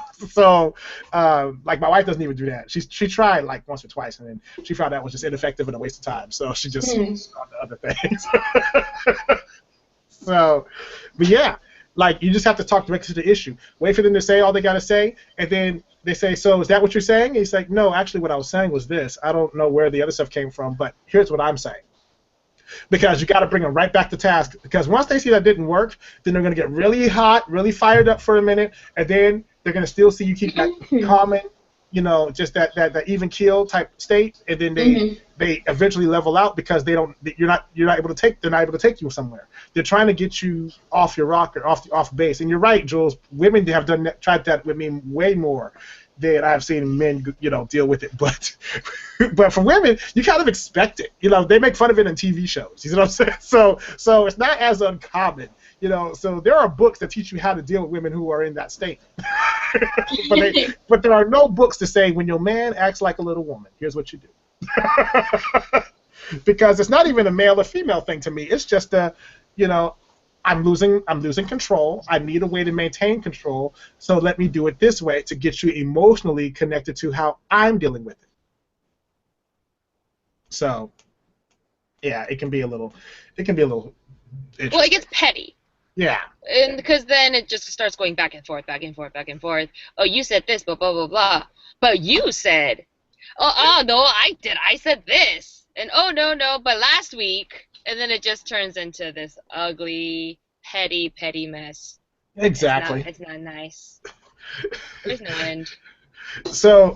like my wife doesn't even do that. She tried like once or twice, and then she found out it was just ineffective and a waste of time. So she just on the other things. So, but yeah, like you just have to talk directly to the issue. Wait for them to say all they gotta say, and then they say, "So is that what you're saying?" And he's like, "No, actually, what I was saying was this. I don't know where the other stuff came from, but here's what I'm saying." Because you got to bring them right back to task. Because once they see that didn't work, then they're going to get really hot, really fired up for a minute, and then they're going to still see you keep that common, just that even keel type state, and then they eventually level out because they're not able to take you somewhere. They're trying to get you off your rocker, off base. And you're right, Jules. Women have tried that with me way more than I've seen men, deal with it. But for women, you kind of expect it. They make fun of it in TV shows. You know what I'm saying? So it's not as uncommon. So there are books that teach you how to deal with women who are in that state. But there are no books to say when your man acts like a little woman, here's what you do. Because it's not even a male or female thing to me. It's just I'm losing control. I need a way to maintain control. So let me do it this way to get you emotionally connected to how I'm dealing with it. So, yeah, it can be a little. Well, it gets petty. Yeah. And because then it just starts going back and forth. Oh, you said this, but blah blah blah. But you said, oh no, I did. I said this, and oh no, but last week. And then it just turns into this ugly, petty mess. Exactly. It's not nice. There's no end. So,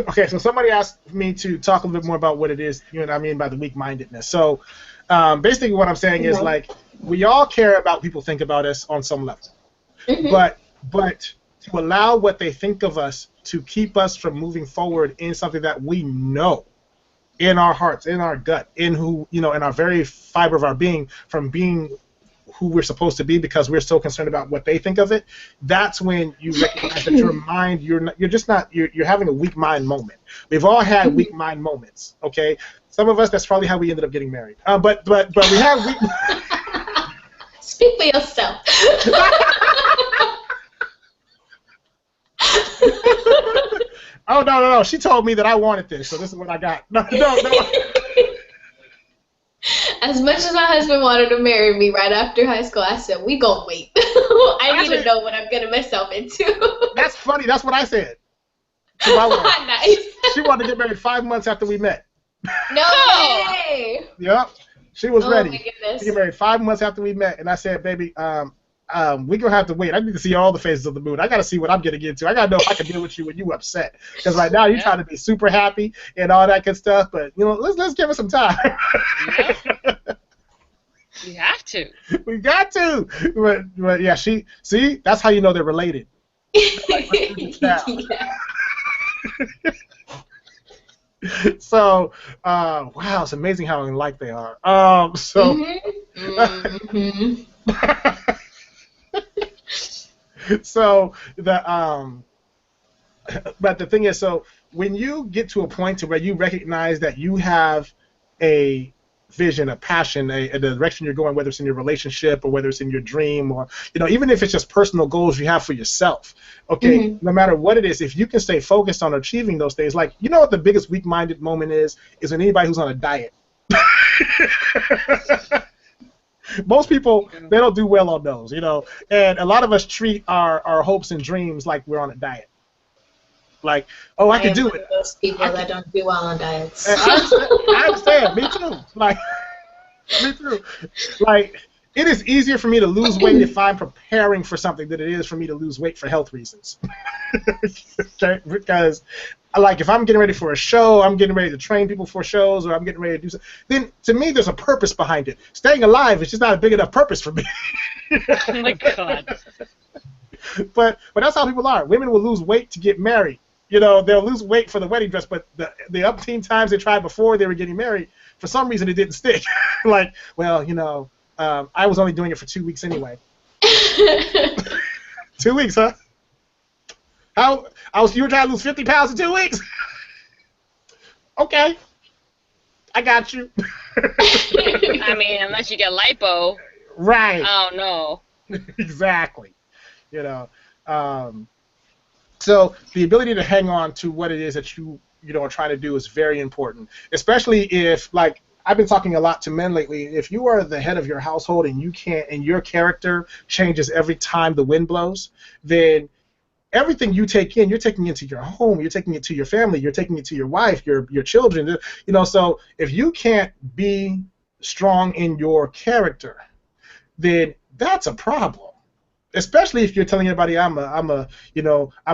okay, so somebody asked me to talk a little bit more about what it is, you know what I mean, by the weak-mindedness. So, basically what I'm saying is, like, we all care about what people think about us on some level. But to allow what they think of us to keep us from moving forward in something that we know in our hearts, in our gut, in who, you know, in our very fiber of our being, from being who we're supposed to be because we're so concerned about what they think of it, that's when you recognize that your mind, you're having a weak mind moment. We've all had weak mind moments, okay? Some of us, that's probably how we ended up getting married. But we have weak. Speak for yourself. Oh, no. She told me that I wanted this, so this is what I got. No. As much as my husband wanted to marry me right after high school, I said, we gonna wait. I need to know what I'm getting myself into. That's funny. That's what I said. To my wife. Nice. She wanted to get married 5 months after we met. No way. Yep. She was ready. My goodness. To get married 5 months after we met, and I said, baby, we're gonna have to wait. I need to see all the phases of the moon. I gotta see what I'm getting into. I gotta know if I can deal with you when you upset. Because right now you're trying to be super happy and all that good stuff. But you know, let's give it some time. You have to. We got to. But yeah, see, that's how you know they're related. Yeah. So, wow, it's amazing how alike they are. So but the thing is, so when you get to a point to where you recognize that you have a vision, a passion, a direction you're going, whether it's in your relationship or whether it's in your dream, or you know, even if it's just personal goals you have for yourself, okay, no matter what it is, if you can stay focused on achieving those things, like, you know what the biggest weak-minded moment is when anybody who's on a diet. Most people, they don't do well on those, you know, and a lot of us treat our hopes and dreams like we're on a diet. Like, oh, I can do it. Those people that don't do well on diets. I understand. Me too. Like, me too. Like, it is easier for me to lose weight if I'm preparing for something than it is for me to lose weight for health reasons. Okay? Because, like, if I'm getting ready for a show, I'm getting ready to train people for shows, or I'm getting ready to do something, then to me there's a purpose behind it. Staying alive is just not a big enough purpose for me. Oh my God. But that's how people are. Women will lose weight to get married. You know, they'll lose weight for the wedding dress, but the umpteen times they tried before they were getting married, for some reason it didn't stick. Like, well, you know, I was only doing it for 2 weeks anyway. 2 weeks, huh? You were trying to lose 50 pounds in 2 weeks? Okay. I got you. I mean, unless you get lipo. Right. I don't know. Exactly. You know, so the ability to hang on to what it is that you know are trying to do is very important, especially if, like, I've been talking a lot to men lately. If you are the head of your household and your character changes every time the wind blows, then everything you take in, you're taking into your home, you're taking it to your family, you're taking it to your wife, your children. You know, so if you can't be strong in your character, then that's a problem. Especially if you're telling everybody I'm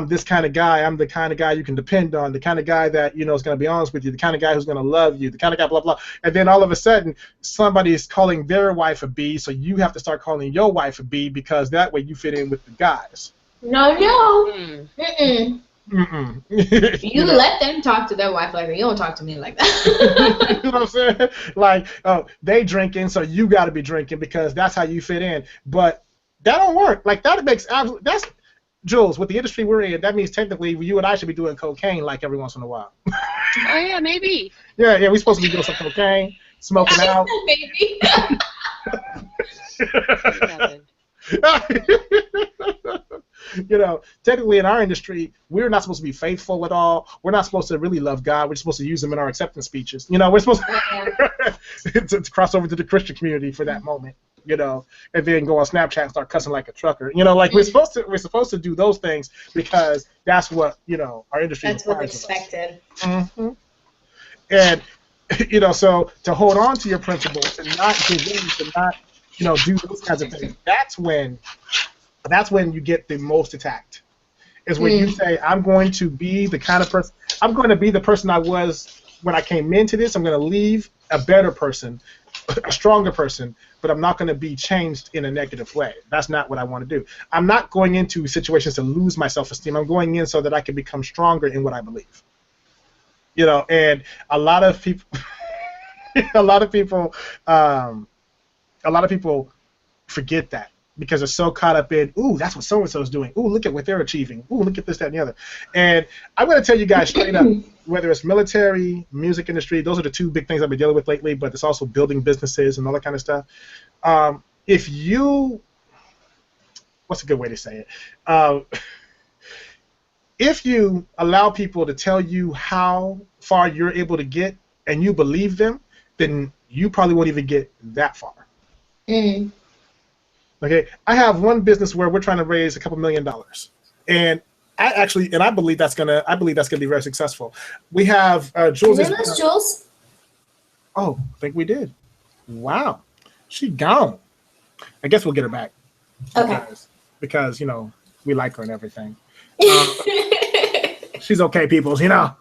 this kind of guy, I'm the kind of guy you can depend on, the kind of guy that, you know, is going to be honest with you, the kind of guy who's going to love you, the kind of guy blah blah. And then all of a sudden somebody is calling their wife a B, so you have to start calling your wife a B because that way you fit in with the guys. No. You know? let them talk to their wife like that. You don't talk to me like that. You know what I'm saying? Like, oh, they drinking, so you got to be drinking because that's how you fit in. But that don't work. Like, that's Jules, with the industry we're in, that means technically you and I should be doing cocaine like every once in a while. Oh yeah, maybe. Yeah, we're supposed to be doing some cocaine, smoking out. Baby. You know, technically in our industry, we're not supposed to be faithful at all. We're not supposed to really love God. We're supposed to use Him in our acceptance speeches. You know, we're supposed to cross over to the Christian community for that moment. You know, and then go on Snapchat and start cussing like a trucker. You know, like we're supposed to do those things because that's what, you know, our industry requires. That's what's expected. Mm-hmm. And you know, so to hold on to your principles and not give in, to not, you know, do those kinds of things. That's when you get the most attacked. is when you say, I'm going to be the kind of person, I'm going to be the person I was when I came into this. I'm going to leave a better person, a stronger person, but I'm not going to be changed in a negative way. That's not what I want to do. I'm not going into situations to lose my self-esteem. I'm going in so that I can become stronger in what I believe. You know, and a lot of people, a lot of people forget that because they're so caught up in, ooh, that's what so-and-so is doing. Ooh, look at what they're achieving. Ooh, look at this, that, and the other. And I'm going to tell you guys straight up, whether it's military, music industry, those are the two big things I've been dealing with lately, but it's also building businesses and all that kind of stuff. If you, what's a good way to say it? If you allow people to tell you how far you're able to get and you believe them, then you probably won't even get that far. Mm. Okay, I have one business where we're trying to raise a couple $1 million, and I believe that's gonna be very successful. We have Jules. Did we lose Jules? Oh, I think we did. Wow, she gone. I guess we'll get her back. Okay. Because you know we like her and everything. She's okay, peoples. You know.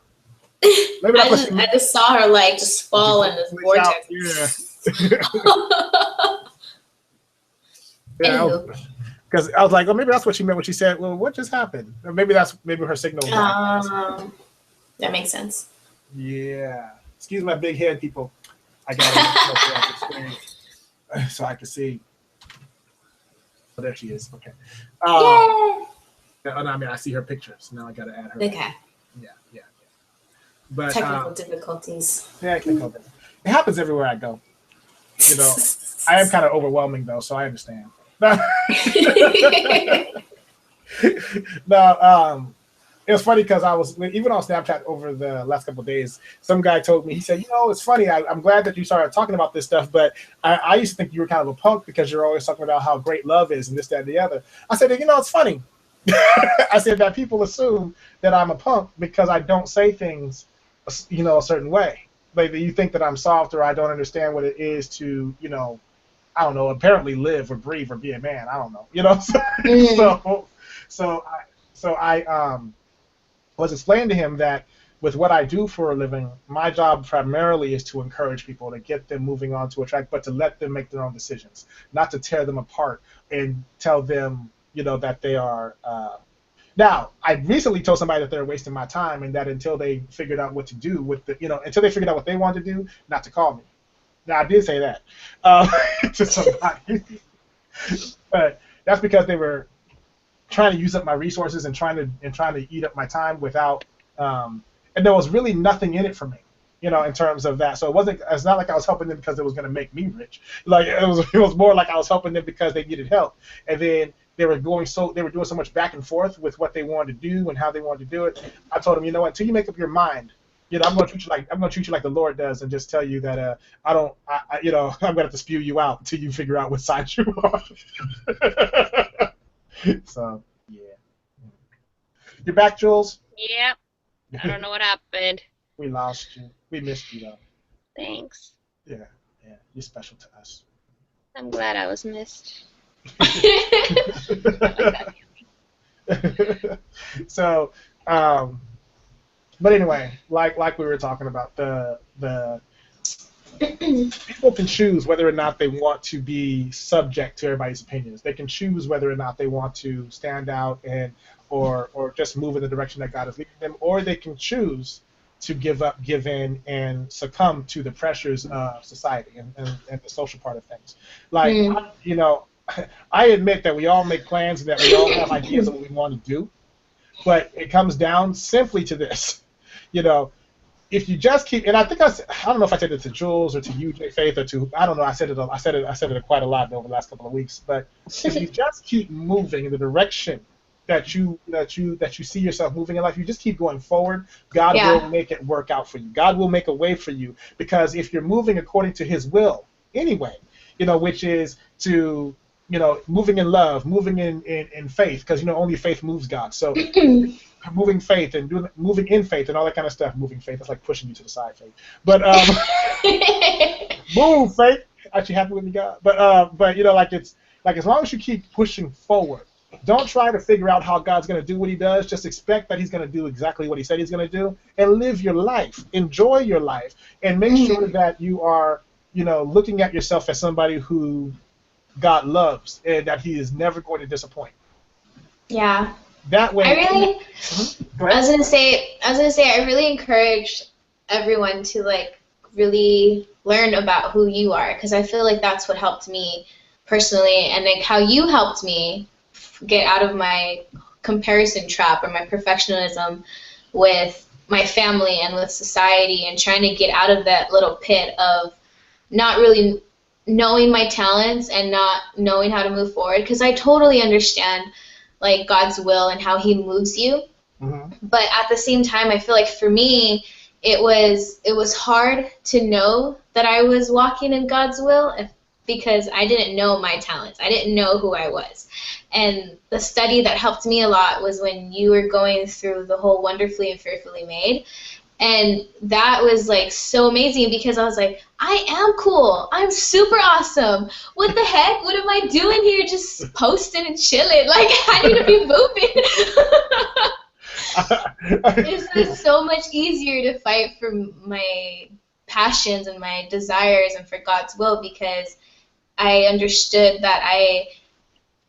Maybe I just saw her like just fall in this vortex. Yeah. Because I was like, well, maybe that's what she meant when she said, well, what just happened? Or maybe her signal. That makes sense. Yeah. Excuse my big head, people. I got it so I can see. Oh, there she is. Okay. Yay! Oh, no, I mean, I see her picture, so now I got to add her. Okay. Yeah. But technical difficulties. Yeah, technical. It happens everywhere I go. You know, I am kind of overwhelming though, so I understand. No, it was funny because I was even on Snapchat over the last couple of days. Some guy told me, he said, you know, it's funny. I'm glad that you started talking about this stuff, but I used to think you were kind of a punk because you're always talking about how great love is and this, that, and the other. I said, you know, it's funny. I said that people assume that I'm a punk because I don't say things, you know, a certain way. Like you think that I'm soft or I don't understand what it is to, you know, I don't know, apparently live or breathe or be a man. I don't know, you know. So I was explaining to him that with what I do for a living, my job primarily is to encourage people, to get them moving on to a track, but to let them make their own decisions, not to tear them apart and tell them, you know, that they are. Now, I recently told somebody that they're wasting my time and that until they figured out what to do with the, you know, until they figured out what they want to do, not to call me. Now, I did say that to somebody, but that's because they were trying to use up my resources and trying to eat up my time without, and there was really nothing in it for me, you know, in terms of that. So it's not like I was helping them because it was going to make me rich. Like it was more like I was helping them because they needed help, and then they were doing so much back and forth with what they wanted to do and how they wanted to do it. I told them, you know what, until you make up your mind, you know, I'm going to treat you like the Lord does, and just tell you that you know, I'm going to have to spew you out until you figure out what side you are. So yeah, you're back, Jules. Yep. I don't know what happened. We lost you. We missed you though. Thanks. Yeah, you're special to us. I'm glad I was missed. So, but anyway, like we were talking about, the people can choose whether or not they want to be subject to everybody's opinions. They can choose whether or not they want to stand out and or just move in the direction that God is leading them, or they can choose to give up, give in, and succumb to the pressures of society and the social part of things. Like, you know, I admit that we all make plans and that we all have ideas of what we want to do, but it comes down simply to this. You know, if you just keep, and I think I don't know if I said it to Jules or to you, JFaith, or to, I don't know, I said it quite a lot over the last couple of weeks, but if you just keep moving in the direction that you see yourself moving in life, you just keep going forward, God will make it work out for you. God will make a way for you, because if you're moving according to His will anyway, you know, which is to, you know, moving in love, moving in faith, because, you know, only faith moves God. So moving faith and moving in faith and all that kind of stuff. Moving faith, that's like pushing you to the side, faith. But move faith. Actually happy with me, God. But you know, like it's like as long as you keep pushing forward, Don't try to figure out how God's going to do what he does. Just expect that he's going to do exactly what he said he's going to do, and live your life. Enjoy your life, and make sure that you are, looking at yourself as somebody who God loves and that he is never going to disappoint. Yeah. That way. I was gonna say, I really encourage everyone to like really learn about who you are, because I feel like that's what helped me personally, and like how you helped me get out of my comparison trap or my perfectionism with my family and with society, and trying to get out of that little pit of not really knowing my talents and not knowing how to move forward, because I totally understand like God's will and how he moves you. But at the same time, I feel like for me, it was hard to know that I was walking in God's will because I didn't know my talents. I didn't know who I was. And the study that helped me a lot was when you were going through the whole Wonderfully and Fearfully Made. And that was like so amazing, because I was like, I am cool. I'm super awesome. What the heck? What am I doing here just posting and chilling? Like, I need to be moving. It's just so much easier to fight for my passions and my desires and for God's will, because I understood that I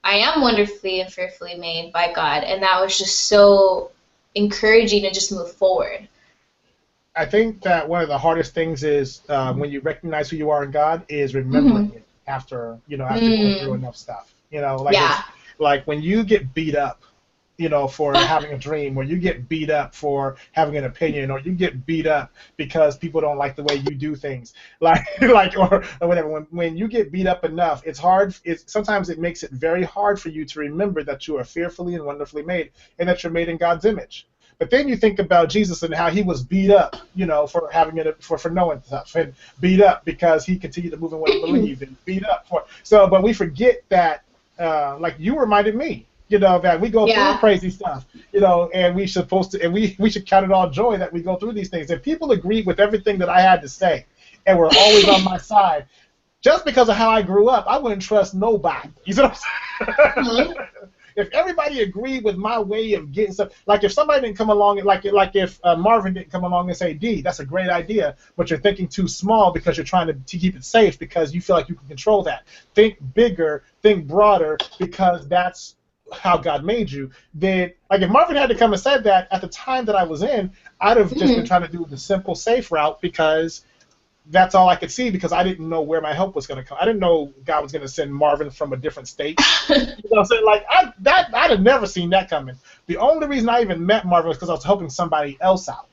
am wonderfully and fearfully made by God. And that was just so encouraging to just move forward. I think that one of the hardest things is when you recognize who you are in God is remembering it after going through enough stuff. Like when you get beat up, for having a dream, or you get beat up for having an opinion, or you get beat up because people don't like the way you do things, or whatever. When you get beat up enough, it's hard. Sometimes it makes it very hard for you to remember that you are fearfully and wonderfully made, and that you're made in God's image. But then you think about Jesus and how he was beat up, for having it, for knowing stuff, and beat up because he continued to move in what he believed, and beat up but we forget that, like you reminded me, that we go through crazy stuff, and we should count it all joy that we go through these things. And people agreed with everything that I had to say, and were always on my side. Just because of how I grew up, I wouldn't trust nobody. You see what I'm saying? If everybody agreed with my way of getting stuff, like if somebody didn't come along, like if Marvin didn't come along and say, D, that's a great idea, but you're thinking too small because you're trying to keep it safe because you feel like you can control that. Think bigger, think broader, because that's how God made you. Then, like if Marvin had to come and said that at the time that I was in, I'd have just been trying to do the simple, safe route, because that's all I could see, because I didn't know where my help was going to come. I didn't know God was going to send Marvin from a different state. You know what I'm saying? Like, I'd have never seen that coming. The only reason I even met Marvin was because I was helping somebody else out.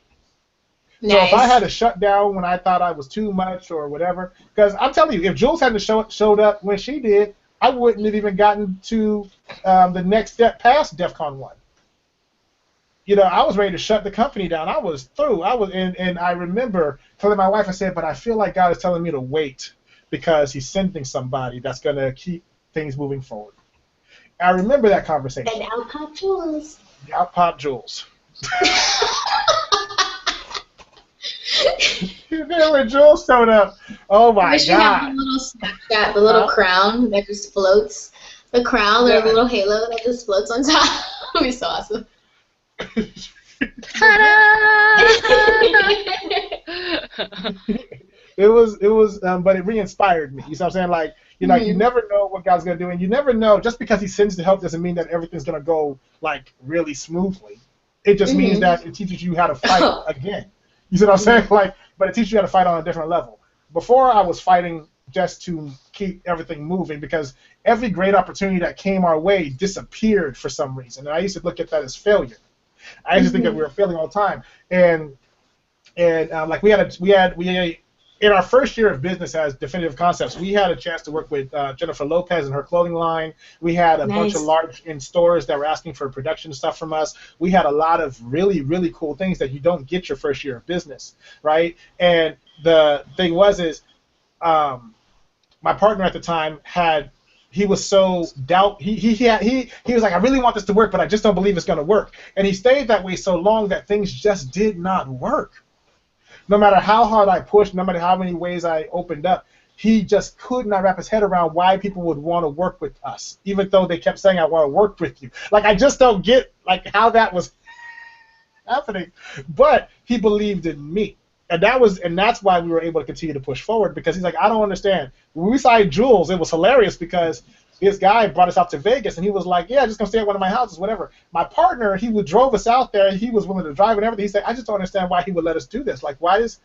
Nice. So if I had to shut down when I thought I was too much or whatever, because I'm telling you, if Jules hadn't showed up when she did, I wouldn't have even gotten to the next step past DEFCON 1. I was ready to shut the company down. I was through. And I remember telling my wife, I said, but I feel like God is telling me to wait because he's sending somebody that's going to keep things moving forward. I remember that conversation. And out popped Jules. Out popped Jules. Then when Jules showed up, oh my God. We should have the little Snapchat, the little crown that just floats. The crown or the little halo that just floats on top. That would be so awesome. It was, but it re-inspired me. You know what I'm saying? Like, you never know what God's gonna do, and you never know. Just because he sends to help doesn't mean that everything's gonna go like really smoothly. It just means that it teaches you how to fight again. You see what I'm saying? Like, but it teaches you how to fight on a different level. Before, I was fighting just to keep everything moving, because every great opportunity that came our way disappeared for some reason, and I used to look at that as failure. I used to think that we were failing all the time, and like we had in our first year of business as Definitive Concepts, we had a chance to work with Jennifer Lopez and her clothing line. We had a bunch of large in stores that were asking for production stuff from us. We had a lot of really, really cool things that you don't get your first year of business, right? And the thing was my partner at the time he was so he was like, I really want this to work, but I just don't believe it's going to work. And he stayed that way so long that things just did not work. No matter how hard I pushed, no matter how many ways I opened up, he just could not wrap his head around why people would want to work with us, even though they kept saying, I want to work with you. Like, I just don't get, like, how that was happening. But he believed in me. And that's why we were able to continue to push forward, because he's like, I don't understand. When we signed Jules, it was hilarious because this guy brought us out to Vegas, and he was like, yeah, just going to stay at one of my houses, whatever. My partner, drove us out there. He was willing to drive and everything. He said, I just don't understand why he would let us do this. Like, why is...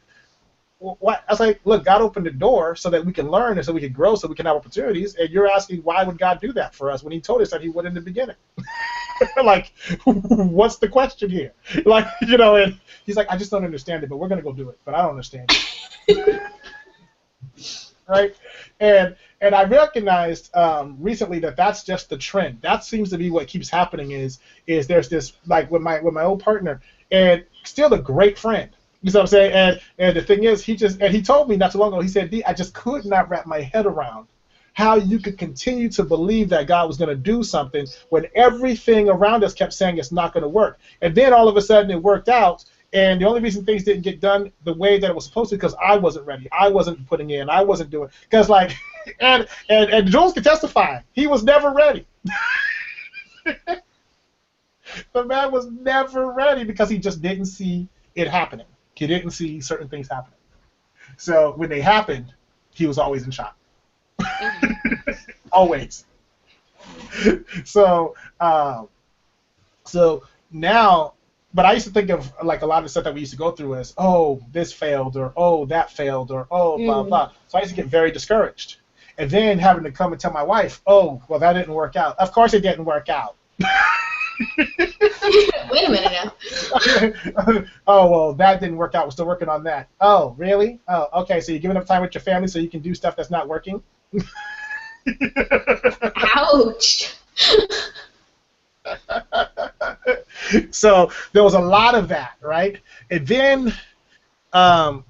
What? I was like, look, God opened the door so that we can learn and so we can grow, so we can have opportunities, and you're asking why would God do that for us when he told us that he would in the beginning? Like, what's the question here? Like, and he's like, I just don't understand it, but we're going to go do it, but I don't understand it. Right? And I recognized recently that that's just the trend. That seems to be what keeps happening is there's this, like, with my old partner, and still a great friend. You know what I'm saying? And the thing is, he told me not too long ago, he said, D, I just could not wrap my head around how you could continue to believe that God was going to do something when everything around us kept saying it's not going to work. And then all of a sudden it worked out, and the only reason things didn't get done the way that it was supposed to because I wasn't ready. I wasn't putting in. I wasn't doing. Because, like, and Jules can testify, he was never ready. The man was never ready because he just didn't see it happening. He didn't see certain things happening. So when they happened, he was always in shock. Always. So now, but I used to think of, like, a lot of stuff that we used to go through as, oh, this failed, or oh, that failed, or oh, blah, blah. So I used to get very discouraged. And then having to come and tell my wife, oh, well, that didn't work out. Of course it didn't work out. Wait a minute now. Oh, well, that didn't work out. We're still working on that. Oh, really? Oh, okay, so you're giving up time with your family so you can do stuff that's not working? Ouch. So there was a lot of that, right? And then, oh,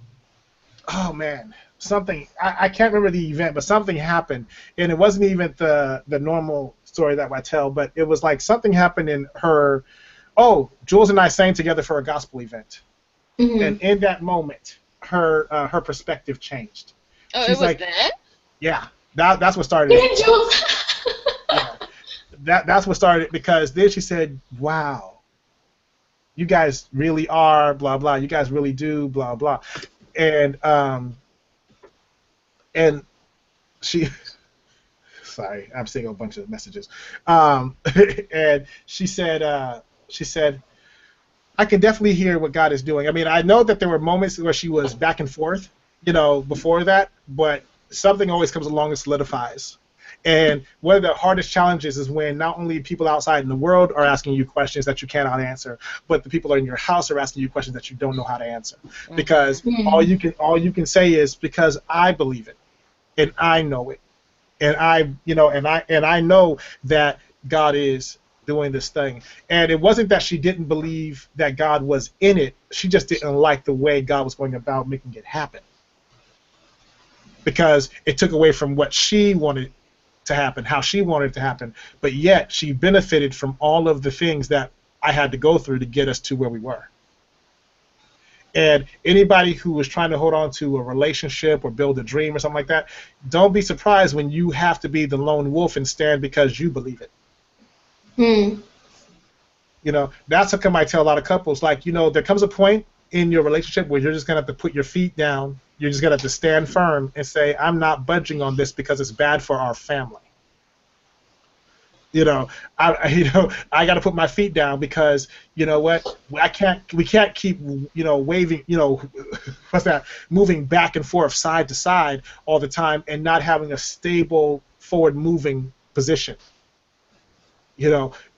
man, something, I can't remember the event, but something happened, and it wasn't even the normal story that I tell, but it was like something happened in her. Oh, Jules and I sang together for a gospel event, and in that moment, her perspective changed. Oh, She's it was like, then? Yeah, that's what started it. Jules. Yeah, that's what started it, because then she said, wow, you guys really are blah blah. You guys really do blah blah, and she. Sorry, I'm seeing a bunch of messages. And she said, I can definitely hear what God is doing. I mean, I know that there were moments where she was back and forth, before that, but something always comes along and solidifies. And one of the hardest challenges is when not only people outside in the world are asking you questions that you cannot answer, but the people in your house are asking you questions that you don't know how to answer. Because all you can say is, because I believe it, and I know it. And I know that God is doing this thing. And it wasn't that she didn't believe that God was in it. She just didn't like the way God was going about making it happen. Because it took away from what she wanted to happen, how she wanted it to happen. But yet she benefited from all of the things that I had to go through to get us to where we were. And anybody who was trying to hold on to a relationship or build a dream or something like that, don't be surprised when you have to be the lone wolf and stand because you believe it. That's how come I tell a lot of couples, like, there comes a point in your relationship where you're just going to have to put your feet down. You're just going to have to stand firm and say, I'm not budging on this because it's bad for our family. I got to put my feet down because, you know what, we can't keep, waving, what's that, moving back and forth, side to side all the time and not having a stable forward moving position.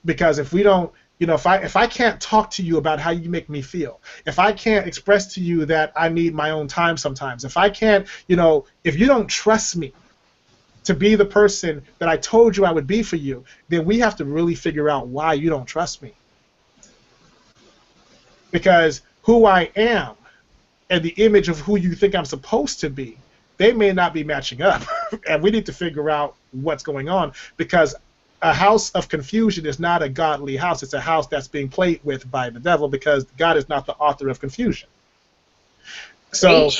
Because if we don't, if I can't talk to you about how you make me feel, if I can't express to you that I need my own time sometimes, if I can't, if you don't trust me to be the person that I told you I would be for you, then we have to really figure out why you don't trust me. Because who I am and the image of who you think I'm supposed to be, they may not be matching up. And we need to figure out what's going on, because a house of confusion is not a godly house. It's a house that's being played with by the devil, because God is not the author of confusion. So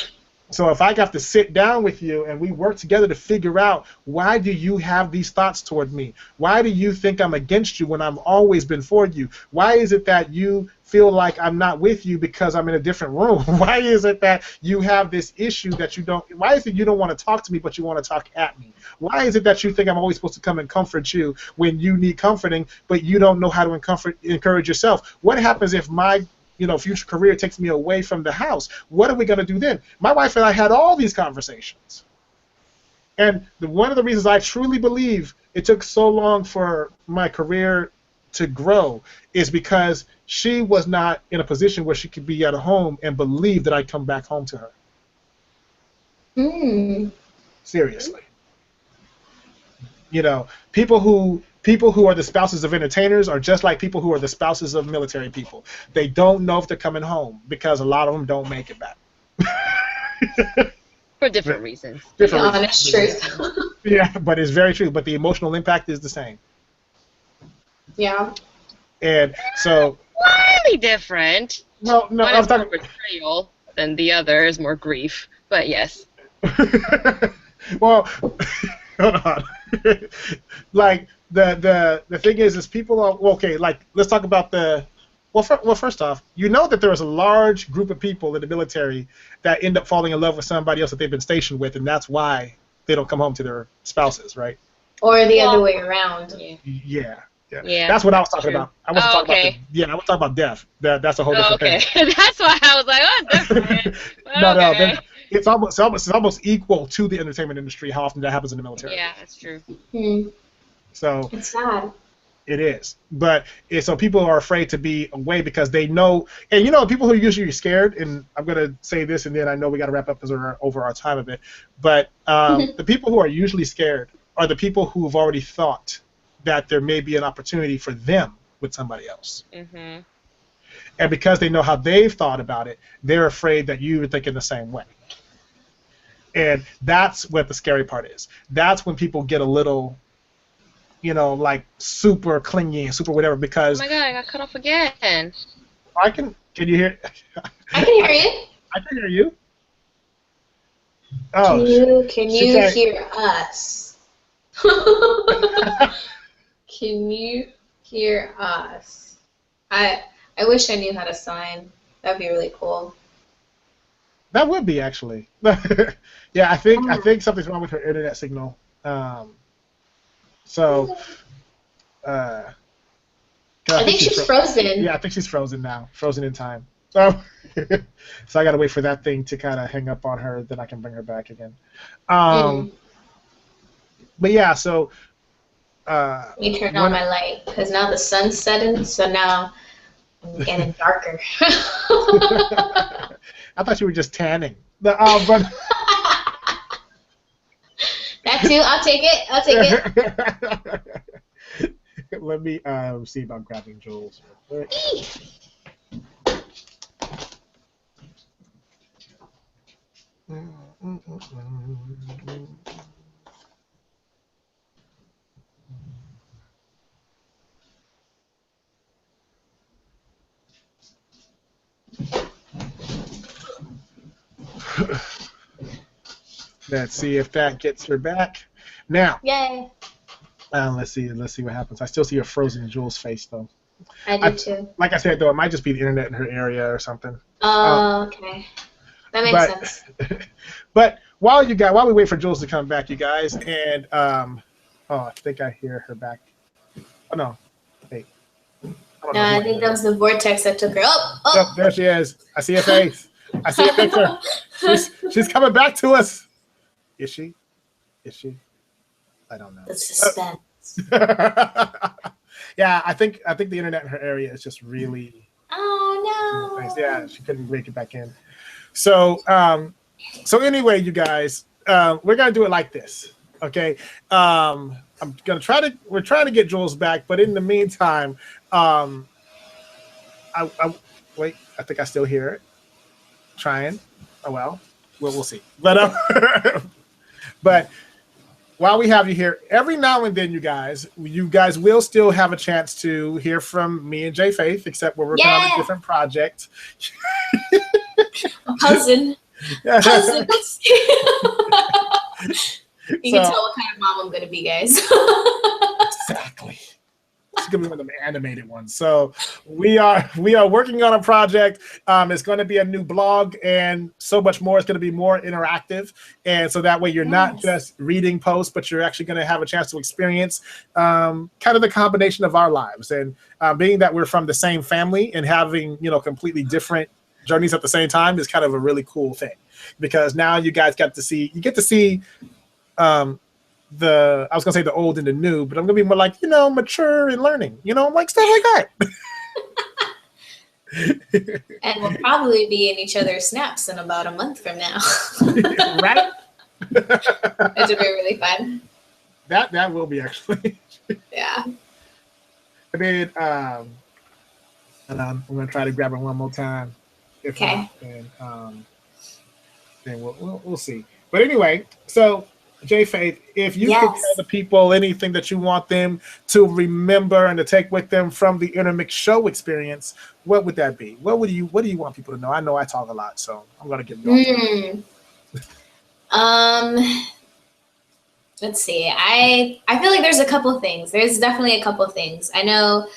So if I have to sit down with you and we work together to figure out, why do you have these thoughts toward me? Why do you think I'm against you when I've always been for you? Why is it that you feel like I'm not with you because I'm in a different room? Why is it that you have this issue that you don't, why is it you don't want to talk to me but you want to talk at me? Why is it that you think I'm always supposed to come and comfort you when you need comforting, but you don't know how to encourage yourself? What happens if my future career takes me away from the house? What are we going to do then? My wife and I had all these conversations. And one of the reasons I truly believe it took so long for my career to grow is because she was not in a position where she could be at home and believe that I'd come back home to her. Seriously. People who are the spouses of entertainers are just like people who are the spouses of military people. They don't know if they're coming home because a lot of them don't make it back. For different reasons. Honest truth. Yeah, but it's very true. But the emotional impact is the same. Yeah. And so. Slightly different. No, One I'm is more talking. betrayal than the other is more grief. But yes. Well, hold on. Like the thing is people are okay. Like let's talk about first off, that there is a large group of people in the military that end up falling in love with somebody else that they've been stationed with, and that's why they don't come home to their spouses, right? Or the other way around. Yeah. Yeah, that's what I was talking about. I wasn't talking okay. about I was talking about death. That's a whole different thing. That's why I was like, oh, it's different. No, it's almost equal to the entertainment industry. How often that happens in the military? Yeah, that's true. So it's sad. It is, but so people are afraid to be away because they know, and people who are usually scared. And I'm gonna say this, and then I know we got to wrap up because we're over our time a bit. But the people who are usually scared are the people who have already thought that there may be an opportunity for them with somebody else. Mm-hmm. And because they know how they've thought about it, they're afraid that you are thinking the same way. And that's what the scary part is. That's when people get a little, like super clingy and super whatever because... Oh my God, I got cut off again. Can you hear? I can hear you. I can hear you. Oh, can you hear us? Can you hear us? I wish I knew how to sign. That'd be really cool. That would be actually. Yeah, I think something's wrong with her internet signal. So. I think she's frozen. Yeah, I think she's frozen now. Frozen in time. So I gotta wait for that thing to kind of hang up on her, then I can bring her back again. But yeah, so. Let me turn on my light because now the sun's setting, so now I'm getting darker. I thought you were just tanning. But that too. I'll take it. Let me see about grabbing Jules. Let's see if that gets her back. Now. Yay. Let's see what happens. I still see a frozen Jules face though. I do too. Like I said though, it might just be the internet in her area or something. Oh, okay. That makes sense. But while we wait for Jules to come back, you guys, and I think I hear her back. Oh no. Wait. I think that was the vortex that took her. Oh. Yep, there she is. I see her face. I see a picture. She's coming back to us. Is she? I don't know. The suspense. Yeah, I think the internet in her area is just really. Oh no. Nice. Yeah, she couldn't break it back in. So anyway, you guys, we're gonna do it like this, okay? We're trying to get Jules back, but in the meantime, wait. I think I still hear it. Trying. Oh well, we'll see. But while we have you here, every now and then, you guys will still have a chance to hear from me and JFaith, except we're working on a different project. A cousin. Cousins. You can So- tell what kind of mom I'm gonna be, guys. Exactly. It's gonna be one of them animated ones. So we are working on a project. It's going to be a new blog and so much more. It's going to be more interactive, and so that way you're not Yes. just reading posts, but you're actually going to have a chance to experience kind of the combination of our lives. And being that we're from the same family and having completely different journeys at the same time is kind of a really cool thing, because now you guys get to see I was gonna say the old and the new, but I'm gonna be more like mature and learning, like stuff like that. And we'll probably be in each other's snaps in about a month from now. Right? It'll be really fun. That will be actually. Yeah. I mean, and I'm gonna try to grab it one more time. If Okay. not, then we'll see. But anyway, so JFaith, if you could Yes. tell the people anything that you want them to remember and to take with them from the INNERMIX Show experience, what would that be? What do you want people to know? I know I talk a lot, so I'm gonna give you all. Let's see. I feel like there's a couple things. There's definitely a couple things. I know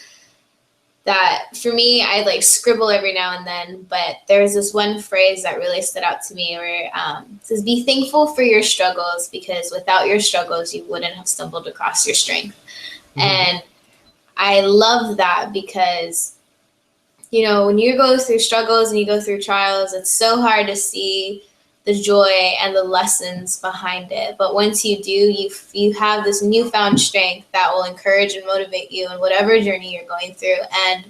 that for me, I like scribble every now and then, but there's this one phrase that really stood out to me where it says, "Be thankful for your struggles, because without your struggles, you wouldn't have stumbled across your strength." Mm-hmm. And I love that because, when you go through struggles and you go through trials, it's so hard to see the joy and the lessons behind it. But once you do, you have this newfound strength that will encourage and motivate you in whatever journey you're going through. And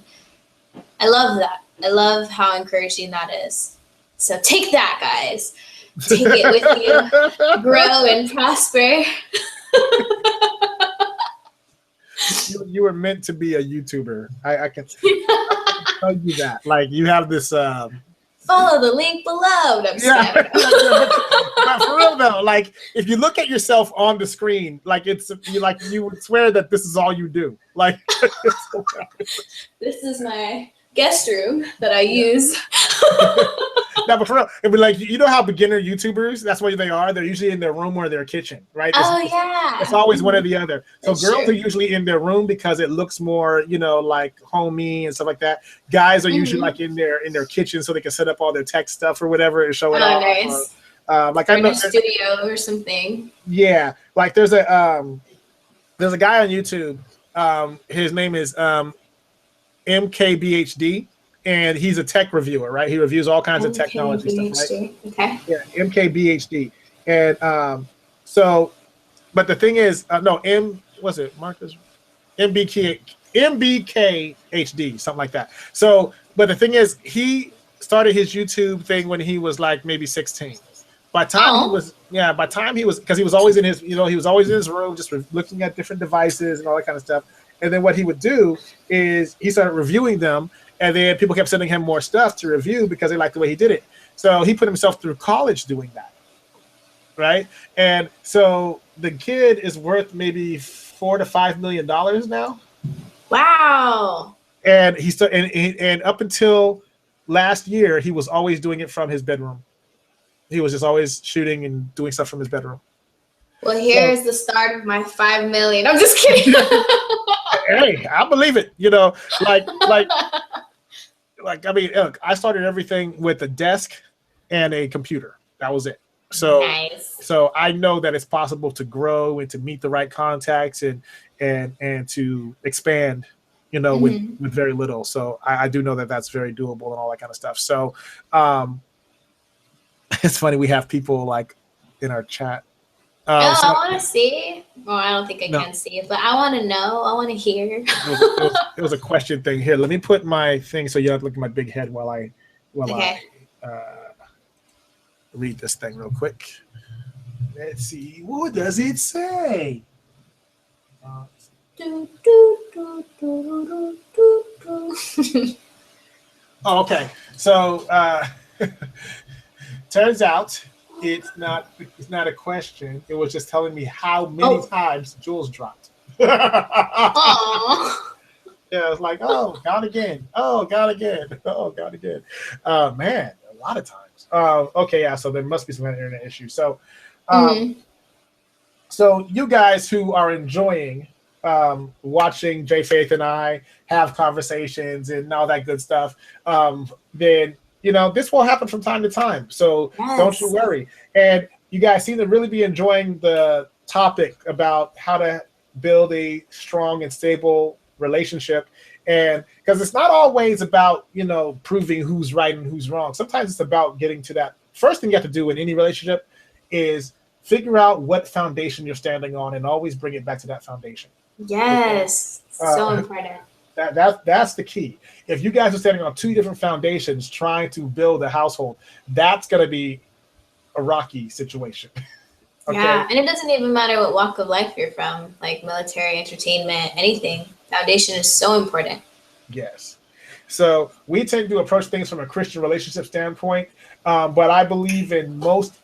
I love that. I love how encouraging that is. So take that, guys. Take it with you. Grow and prosper. You were meant to be a YouTuber. I can tell you that. Like, you have this Follow the link below. No, yeah, but for real though, like if you look at yourself on the screen, like you would swear that this is all you do. Like this is my guest room that I use. No, but for real, it'd be like, how beginner YouTubers, that's what they are. They're usually in their room or their kitchen, right? It's always one or the other. So that's girls true. Are usually in their room because it looks more, like homey and stuff like that. Guys are usually like in their kitchen so they can set up all their tech stuff or whatever and show it off. Nice. Like or I know in a studio or something. Yeah, like there's a guy on YouTube. His name is MKBHD. And he's a tech reviewer, right? He reviews all kinds of technology stuff, right? Okay. Yeah, MKBHD. And but the thing is, Marcus? MBKHD, something like that. So, but the thing is, he started his YouTube thing when he was like maybe 16. By the time because he was always in his, he was always in his room just looking at different devices and all that kind of stuff. And then what he would do is he started reviewing them. And then people kept sending him more stuff to review because they liked the way he did it. So he put himself through college doing that, right? And so the kid is worth maybe $4 to $5 million now. Wow. And and up until last year, he was always doing it from his bedroom. He was just always shooting and doing stuff from his bedroom. Well, here's the start of my $5 million. I'm just kidding. Hey, I believe it. Like, I mean, look, I started everything with a desk and a computer. That was it. So, nice. So I know that it's possible to grow and to meet the right contacts and to expand, with very little. So I do know that that's very doable and all that kind of stuff. So, it's funny. We have people like in our chat. I want to see. Well, I don't think I can see it, but I want to know. I want to hear. It was a question thing. Here, let me put my thing so you don't have to look at my big head while I read this thing real quick. Let's see. What does it say? Okay. So turns out it's not a question. It was just telling me how many times Jules dropped. Aww. Yeah, it's like, oh, God again. Oh, God again. Oh, God again. Man, lot of times. Okay, yeah. So there must be some kind of internet issue. So, so you guys who are enjoying watching JFaith and I have conversations and all that good stuff, then this will happen from time to time. So don't you worry. And you guys seem to really be enjoying the topic about how to build a strong and stable relationship. And because it's not always about, proving who's right and who's wrong. Sometimes it's about getting to that. First thing you have to do in any relationship is figure out what foundation you're standing on and always bring it back to that foundation. Yes. So important. That's the key. If you guys are standing on two different foundations trying to build a household, that's going to be a rocky situation. Okay? Yeah, and it doesn't even matter what walk of life you're from, like military, entertainment, anything. Foundation is so important. Yes. So we tend to approach things from a Christian relationship standpoint, but I believe in most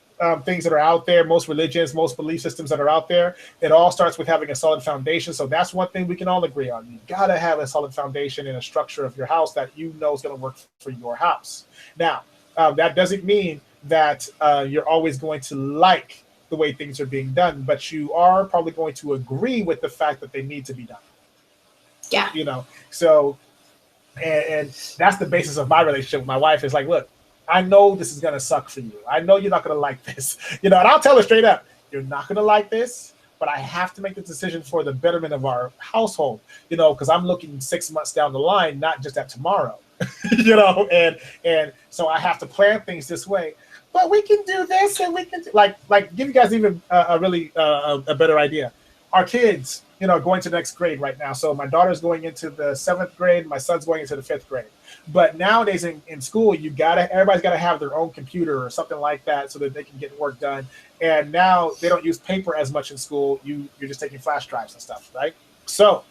things that are out there, most religions, most belief systems that are out there, it all starts with having a solid foundation. So that's one thing we can all agree on. You got to have a solid foundation and a structure of your house that is going to work for your house. Now, that doesn't mean that you're always going to like the way things are being done, but you are probably going to agree with the fact that they need to be done. Yeah. So, and that's the basis of my relationship with my wife is like, look, I know this is going to suck for you. I know you're not going to like this, and I'll tell her straight up, you're not going to like this, but I have to make the decision for the betterment of our household, because I'm looking 6 months down the line, not just at tomorrow, and so I have to plan things this way. But we can do this, and we can like give you guys even a really a better idea. Our kids, going to the next grade right now. So my daughter's going into the 7th grade, my son's going into the 5th grade. But nowadays in school, everybody's got to have their own computer or something like that so that they can get work done. And now they don't use paper as much in school. You're just taking flash drives and stuff, right? So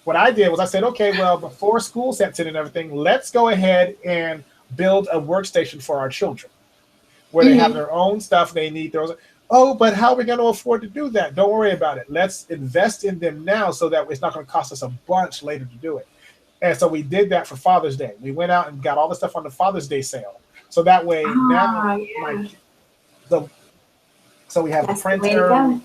what I did was I said, okay, well, before school sets in and everything, let's go ahead and build a workstation for our children where they have their own stuff. They need their own. Oh, but how are we going to afford to do that? Don't worry about it. Let's invest in them now so that it's not going to cost us a bunch later to do it. And so we did that for Father's Day. We went out and got all the stuff on the Father's Day sale. So that way so we have the printer.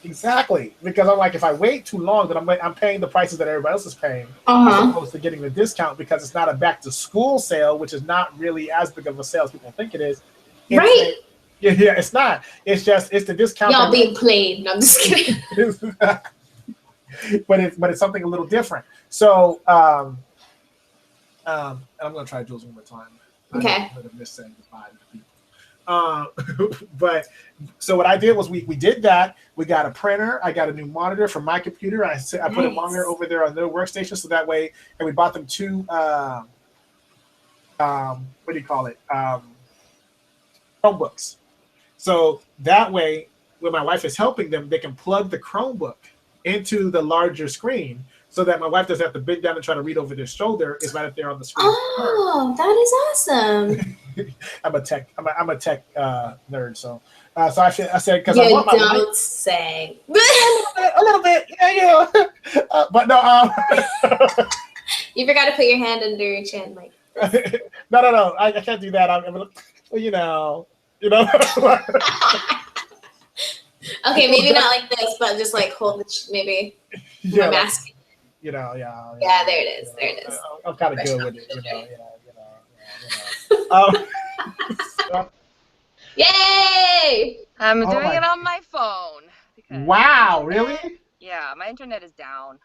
Exactly. Because I'm like, if I wait too long, then I'm paying the prices that everybody else is paying as opposed to getting the discount because it's not a back to school sale, which is not really as big of a sale as people think it is. Right. Yeah, it's not. It's the discount. Y'all being played. No, I'm just kidding. but it's something a little different. So I'm gonna try Jules one more time. Okay. I'm gonna miss saying goodbye to people. But so what I did was we did that. We got a printer. I got a new monitor for my computer. I put a monitor over there on their workstation so that way, and we bought them 2 what do you call it? Chromebooks. So that way, when my wife is helping them, they can plug the Chromebook into the larger screen so that my wife doesn't have to bend down and try to read over their shoulder. It's right up there on the screen. Oh, that is awesome. I'm a tech nerd, so I said because you I want my don't say a little bit, yeah. But no, you forgot to put your hand under your chin, like. No, I can't do that. Okay, maybe not like this, but just like hold maybe my mask. Yeah, there it is. I'm kind of good with it, so. Yay! I'm doing it on my phone. Wow, really? Yeah, my internet is down.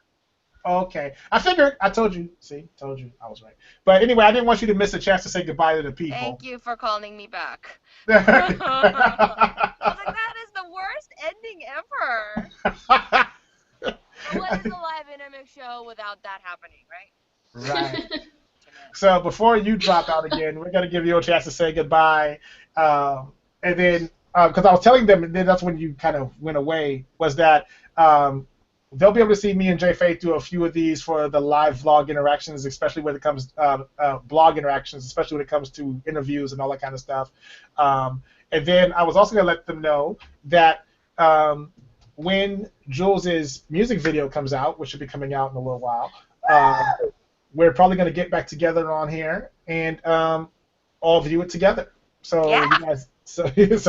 Okay. I figured. I told you. See? Told you. I was right. But anyway, I didn't want you to miss a chance to say goodbye to the people. Thank you for calling me back. I was like, that is the worst ending ever. What is a live INNERMIX show without that happening, right? Right. So before you drop out again, we're going to give you a chance to say goodbye. And then, because I was telling them, and then that's when you kind of went away, was that they'll be able to see me and JFaith do a few of these for the live vlog interactions, especially when it comes blog interactions, especially when it comes to interviews and all that kind of stuff. And then I was also going to let them know that when Jules's music video comes out, which should be coming out in a little while, we're probably going to get back together on here and all view it together. So Yeah. you guys, so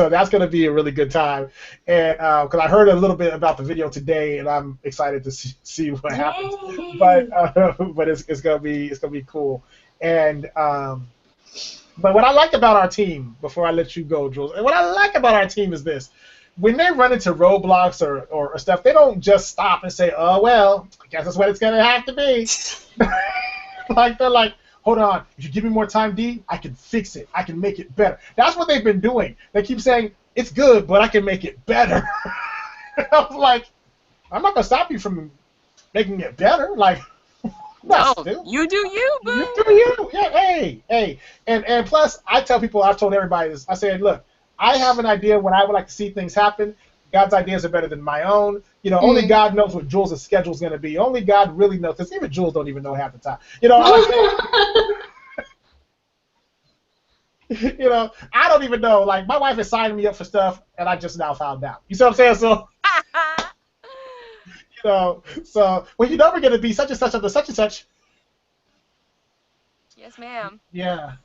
that's going to be a really good time. And because I heard a little bit about the video today, and I'm excited to see what happens. Yay. But it's gonna be cool. And but what I like about our team, before I let you go, Jules, and what I like about our team is this: when they run into roadblocks or stuff, they don't just stop and say, "Oh well, I guess that's what it's gonna have to be." Like they're like, hold on, if you give me more time, D, I can fix it. I can make it better. That's what they've been doing. They keep saying, it's good, but I can make it better. I was like, I'm not going to stop you from making it better. Like, No, still. you do you, boo. You do you. Yeah, hey. And plus, I tell people, I've told everybody this, I said, look, I have an idea when I would like to see things happen. God's ideas are better than my own. You know, only God knows what Jules' schedule is going to be. Only God really knows, because even Jules don't even know half the time. You know, you know, I don't even know. Like, my wife is signing me up for stuff, and I just now found out. You see what I'm saying? So, you know, so, well, you're never going to be such and such under such and such. Yes, ma'am. Yeah.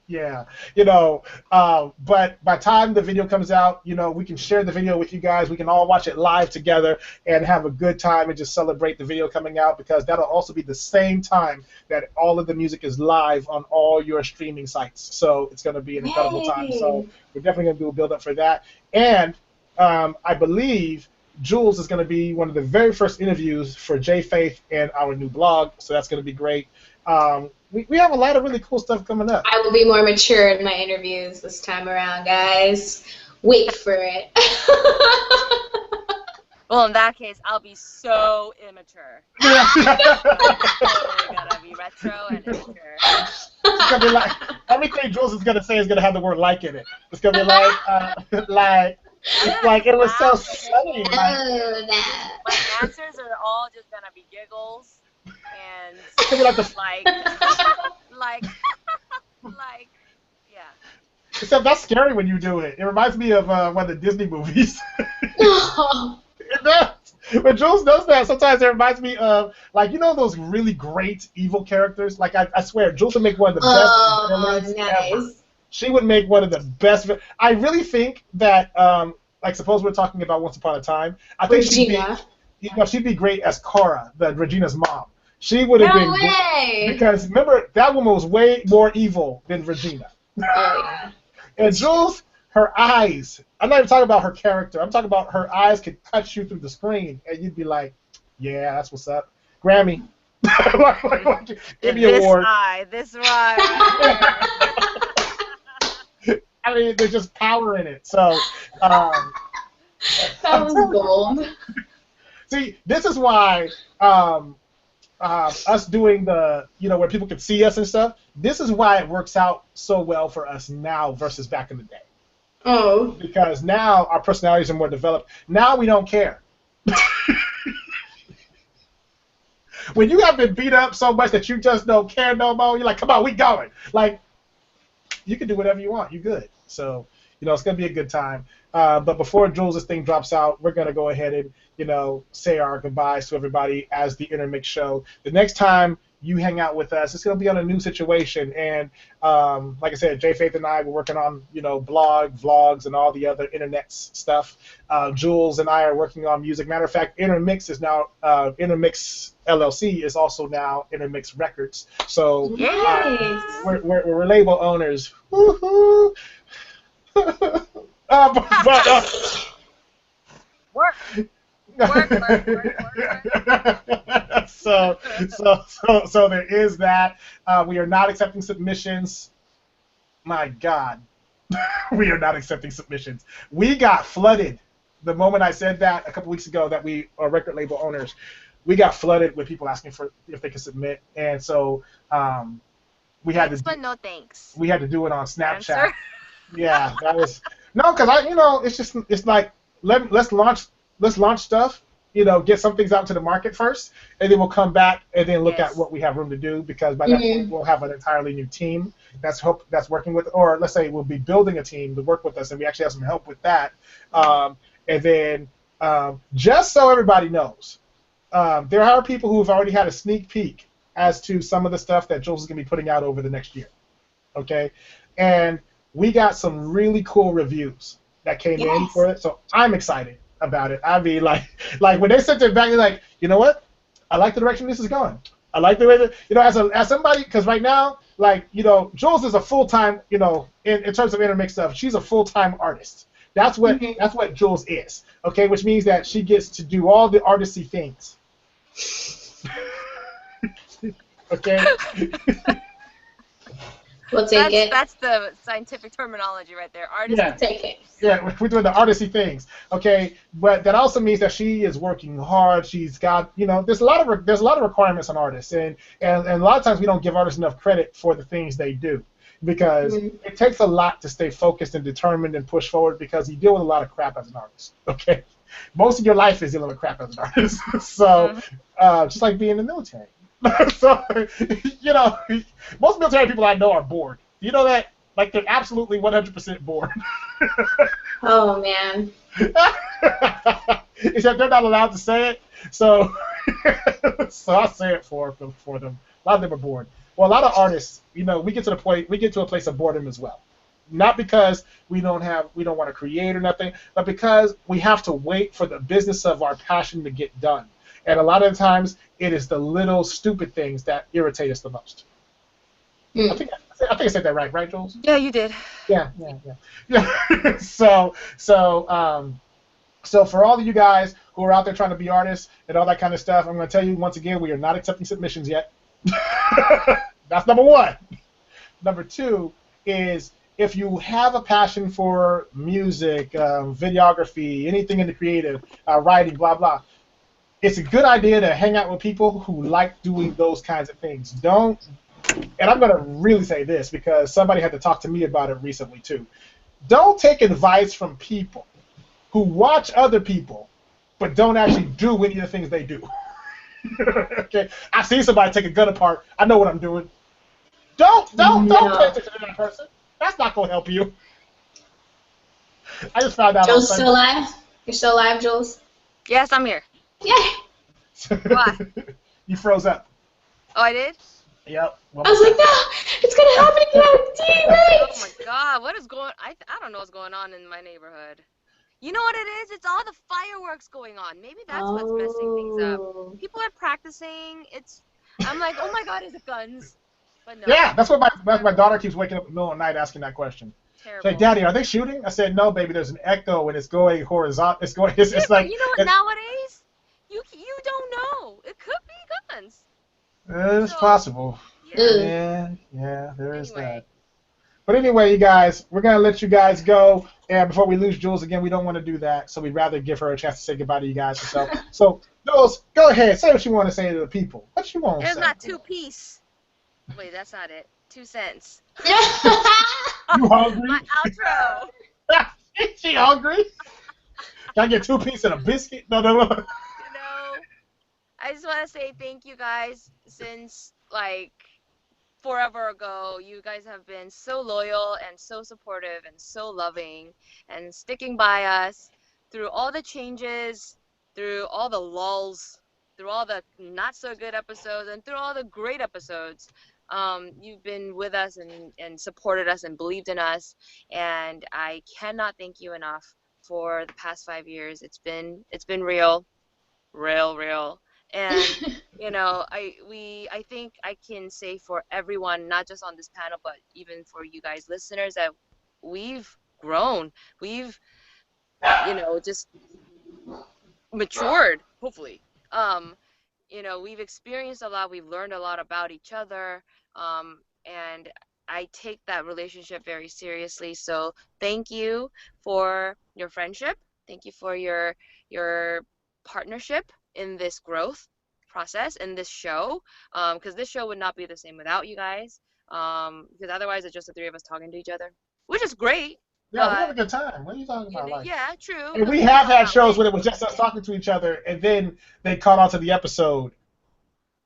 Yeah, you know, but by the time the video comes out, you know, we can share the video with you guys. We can all watch it live together and have a good time and just celebrate the video coming out, because that'll also be the same time that all of the music is live on all your streaming sites. So it's going to be an incredible time. So we're definitely going to do a build-up for that. And I believe Jules is going to be one of the very first interviews for JFaith and our new blog, so that's going to be great. We have a lot of really cool stuff coming up. I will be more mature in my interviews this time around, guys. Wait for it. Well, in that case, I'll be so immature. Yeah. Totally gotta be retro and immature. It's gonna be like, everything Jules is gonna say is gonna have the word "like" in it. It's gonna be like, it's like it was so funny. Like, Oh, no. My answers are all just gonna be giggles and it's gonna be like like, yeah. Except that's scary when you do it. It reminds me of one of the Disney movies. It does. When Jules does that, sometimes it reminds me of, like, you know those really great evil characters? Like, I swear, Jules would make one of the best villains ever. Nice. She would make one of the best. I really think that, like, suppose we're talking about Once Upon a Time. I think Regina. she'd be great as Cora, Regina's mom. She would have No been way. good, because remember, that woman was way more evil than Regina. Oh, yeah. And Jules, her eyes, I'm not even talking about her character. I'm talking about her eyes could cut you through the screen, and you'd be like, yeah, that's what's up. Grammy. Emmy Award. This eye. I mean, there's just power in it. So, That was gold. see, this is why us doing the, you know, where people can see us and stuff, this is why it works out so well for us now versus back in the day. Oh. Because now our personalities are more developed. Now we don't care. When you have been beat up so much that you just don't care no more, you're like, come on, we going. Like, you can do whatever you want. You're good. So, you know, it's going to be a good time. But before Jules' thing drops out, we're going to go ahead and, you know, say our goodbyes to everybody as the INNERMIX Show. The next time you hang out with us, it's going to be on a new situation. And like I said, JFaith and I were working on, you know, vlogs, and all the other internet stuff. Jules and I are working on music. Matter of fact, INNERMIX is now, INNERMIX LLC is also now INNERMIX Records. So we're label owners. Woohoo! Work. So there is that. We are not accepting submissions. My God, we are not accepting submissions. We got flooded the moment I said that a couple weeks ago that we are record label owners. We got flooded with people asking for if they could submit, and so we had But no thanks. We had to do it on Snapchat. Answer? Yeah, that was because it's like let's launch stuff, you know, get some things out to the market first, and then we'll come back and then look at what we have room to do, because by that point we'll have an entirely new team that's working with, or let's say we'll be building a team to work with us, and we actually have some help with that. And then just so everybody knows, there are people who have already had a sneak peek as to some of the stuff that Jules is going to be putting out over the next year. okay? And we got some really cool reviews that came in for it, so I'm excited about it. I mean, like when they sent it back, they're like, you know what? I like the direction this is going. I like the way that, as somebody, because right now, like, Jules is a full-time, in terms of intermix stuff, she's a full-time artist. That's what Jules is, okay? Which means that she gets to do all the artisty things. Okay? We'll take it. That's the scientific terminology right there. Artist. Yeah. Take it. Yeah, we're doing the artisty things, okay? But that also means that she is working hard. She's got, there's a lot of requirements on artists, and a lot of times we don't give artists enough credit for the things they do, because it takes a lot to stay focused and determined and push forward, because you deal with a lot of crap as an artist, okay? Most of your life is dealing with crap as an artist, so just like being in the military. So, most military people I know are bored. You know that? Like, they're absolutely 100% bored. Oh, man. Except they're not allowed to say it, so I'll say it for them. A lot of them are bored. Well, a lot of artists, we get to a place of boredom as well. Not because we don't want to create or nothing, but because we have to wait for the business of our passion to get done. And a lot of the times, it is the little stupid things that irritate us the most. I think I said that right, Jules? Yeah, you did. Yeah. So for all of you guys who are out there trying to be artists and all that kind of stuff, I'm going to tell you once again, we are not accepting submissions yet. That's number one. Number two is, if you have a passion for music, videography, anything in the creative, writing, blah, blah, it's a good idea to hang out with people who like doing those kinds of things. And I'm going to really say this because somebody had to talk to me about it recently too. Don't take advice from people who watch other people but don't actually do any of the things they do. Okay, I've seen somebody take a gun apart. I know what I'm doing. Don't pay attention to that person. That's not going to help you. I just found out. Jules still alive? You're still alive, Jules? Yes, I'm here. Yay! Why? You froze up. Oh, I did? Yep. I was like, no, it's gonna happen again. Right? Oh my God, what is going? I don't know what's going on in my neighborhood. You know what it is? It's all the fireworks going on. Maybe that's what's messing things up. People are practicing. I'm like, oh my God, is it guns? But no. Yeah, that's what my daughter keeps waking up in the middle of the night asking that question. Terrible. She's like, Daddy, are they shooting? I said, no, baby. There's an echo and it's going horizontal. It's like. You know what? Nowadays, you don't know. It could be guns. It's possible. Yeah. Yeah, there is that. But anyway, you guys, we're going to let you guys go. And before we lose Jules again, we don't want to do that. So we'd rather give her a chance to say goodbye to you guys. So Jules, go ahead. Say what you want to say to the people. What you want to say? It's not 2-piece. Wait, that's not it. 2 cents. You hungry? My outro. Is she hungry? Can I get 2 pieces and a biscuit? No. I just want to say thank you guys. Since like forever ago, you guys have been so loyal and so supportive and so loving and sticking by us through all the changes, through all the lulls, through all the not so good episodes, and through all the great episodes. You've been with us and supported us and believed in us, and I cannot thank you enough for the past 5 years. It's been real. And I think I can say for everyone, not just on this panel, but even for you guys listeners, that we've grown. We've just matured, hopefully. We've experienced a lot. We've learned a lot about each other. And I take that relationship very seriously. So thank you for your friendship. Thank you for your partnership in this growth process, in this show, because this show would not be the same without you guys, because otherwise it's just the 3 of us talking to each other, which is great. Yeah, we have a good time. What are you talking about? Yeah, true. And we have had shows when it was just us talking to each other, and then they caught on to the episode.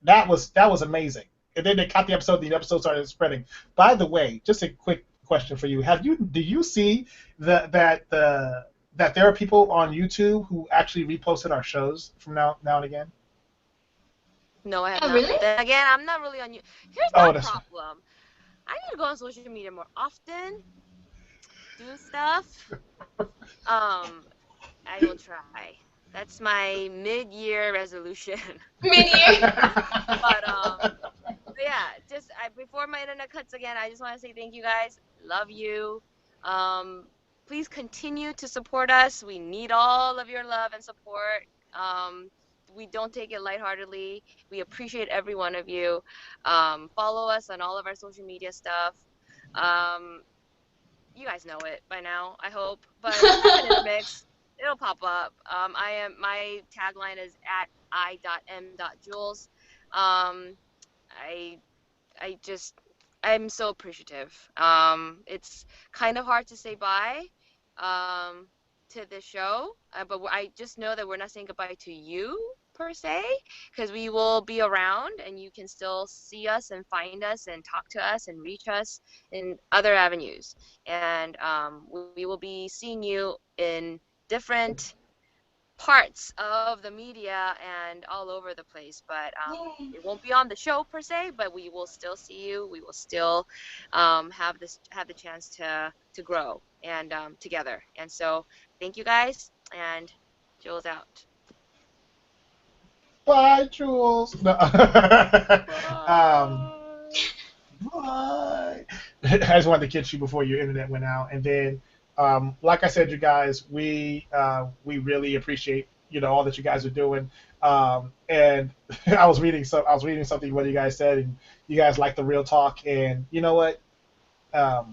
That was amazing. And then they caught the episode, the episode started spreading. By the way, just a quick question for you. Do you see that there are people on YouTube who actually reposted our shows from now and again? No, I have not. Really? Then again, I'm not really on you. Here's my problem. I need to go on social media more often, do stuff. I will try. That's my mid-year resolution. Mid-year. But yeah, just before my internet cuts again, I just want to say thank you guys. Love you. Please continue to support us. We need all of your love and support. We don't take it lightheartedly. We appreciate every one of you. Follow us on all of our social media stuff. You guys know it by now, I hope. But type in Intermix, it'll pop up. My tagline is at i.m.jules. I I'm so appreciative. It's kind of hard to say bye to the show, but I just know that we're not saying goodbye to you per se, because we will be around and you can still see us and find us and talk to us and reach us in other avenues. And we will be seeing you in different parts of the media and all over the place, but it won't be on the show per se, but we will still see you. We will still have the chance to grow and together. And so thank you guys, and Jules out. Bye, Jules. No. Bye. I just wanted to catch you before your internet went out, and then, like I said, you guys, we really appreciate all that you guys are doing. And I was reading something what you guys said, and you guys like the real talk, and you know what? I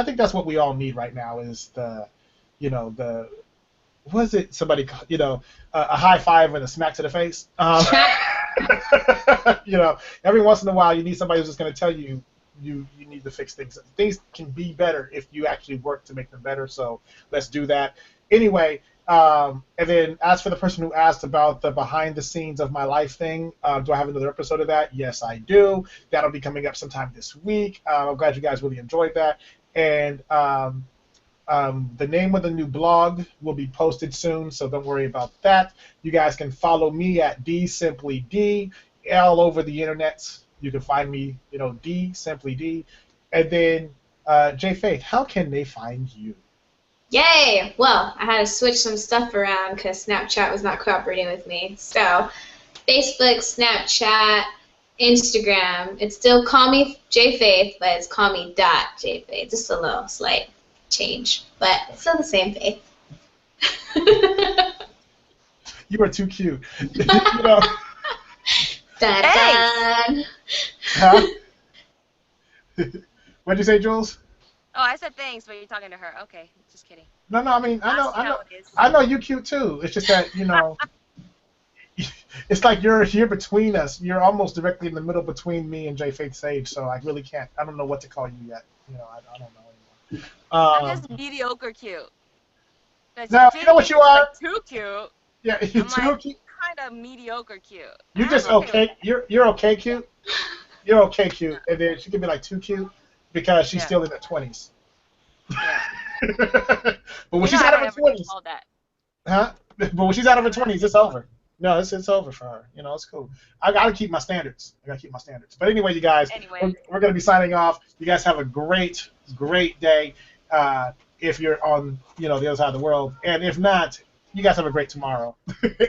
think that's what we all need right now is the was it somebody a high five and a smack to the face. Every once in a while you need somebody who's just going to tell you you need to fix things. Things can be better if you actually work to make them better. So let's do that. Anyway, and then as for the person who asked about the behind the scenes of my life thing, do I have another episode of that? Yes, I do. That'll be coming up sometime this week. I'm glad you guys really enjoyed that. And the name of the new blog will be posted soon, so don't worry about that. You guys can follow me at DSimplyD all over the internet. You can find me, D Simply D. And then JFaith, how can they find you? Yay! Well, I had to switch some stuff around because Snapchat was not cooperating with me. So, Facebook, Snapchat, Instagram. It's still call me JFaith, but it's call me .JFaith. Just a little slight change, but it's still the same faith. You are too cute. Dun, dun. Huh? What'd you say, Jules? Oh, I said thanks, but you're talking to her. Okay, just kidding. No, I mean, I know you cute too. It's just that, it's like you're here between us. You're almost directly in the middle between me and JFaith Sage, so I really can't. I don't know what to call you yet. I don't know anymore. I'm just mediocre cute. Now, you know what you are? Like too cute. Yeah, you're too cute. Kind of mediocre cute. You're just okay. You're okay cute. You're okay cute, and then she can be like too cute because she's still in her 20s. Yeah. But when she's out of her 20s, huh? But when she's out of her 20s, it's over. No, it's over for her. It's cool. I gotta keep my standards. But anyway, you guys, we're gonna be signing off. You guys have a great day. If you're on, the other side of the world, and if not, you guys have a great tomorrow.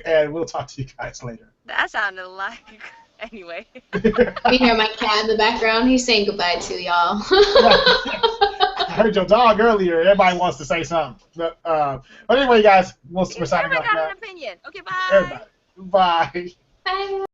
And we'll talk to you guys later. That sounded like anyway. You hear my cat in the background? He's saying goodbye to y'all. I heard your dog earlier. Everybody wants to say something. But anyway, guys, we're signing off now. Everybody got an opinion. Okay, bye. Everybody. Bye. Bye.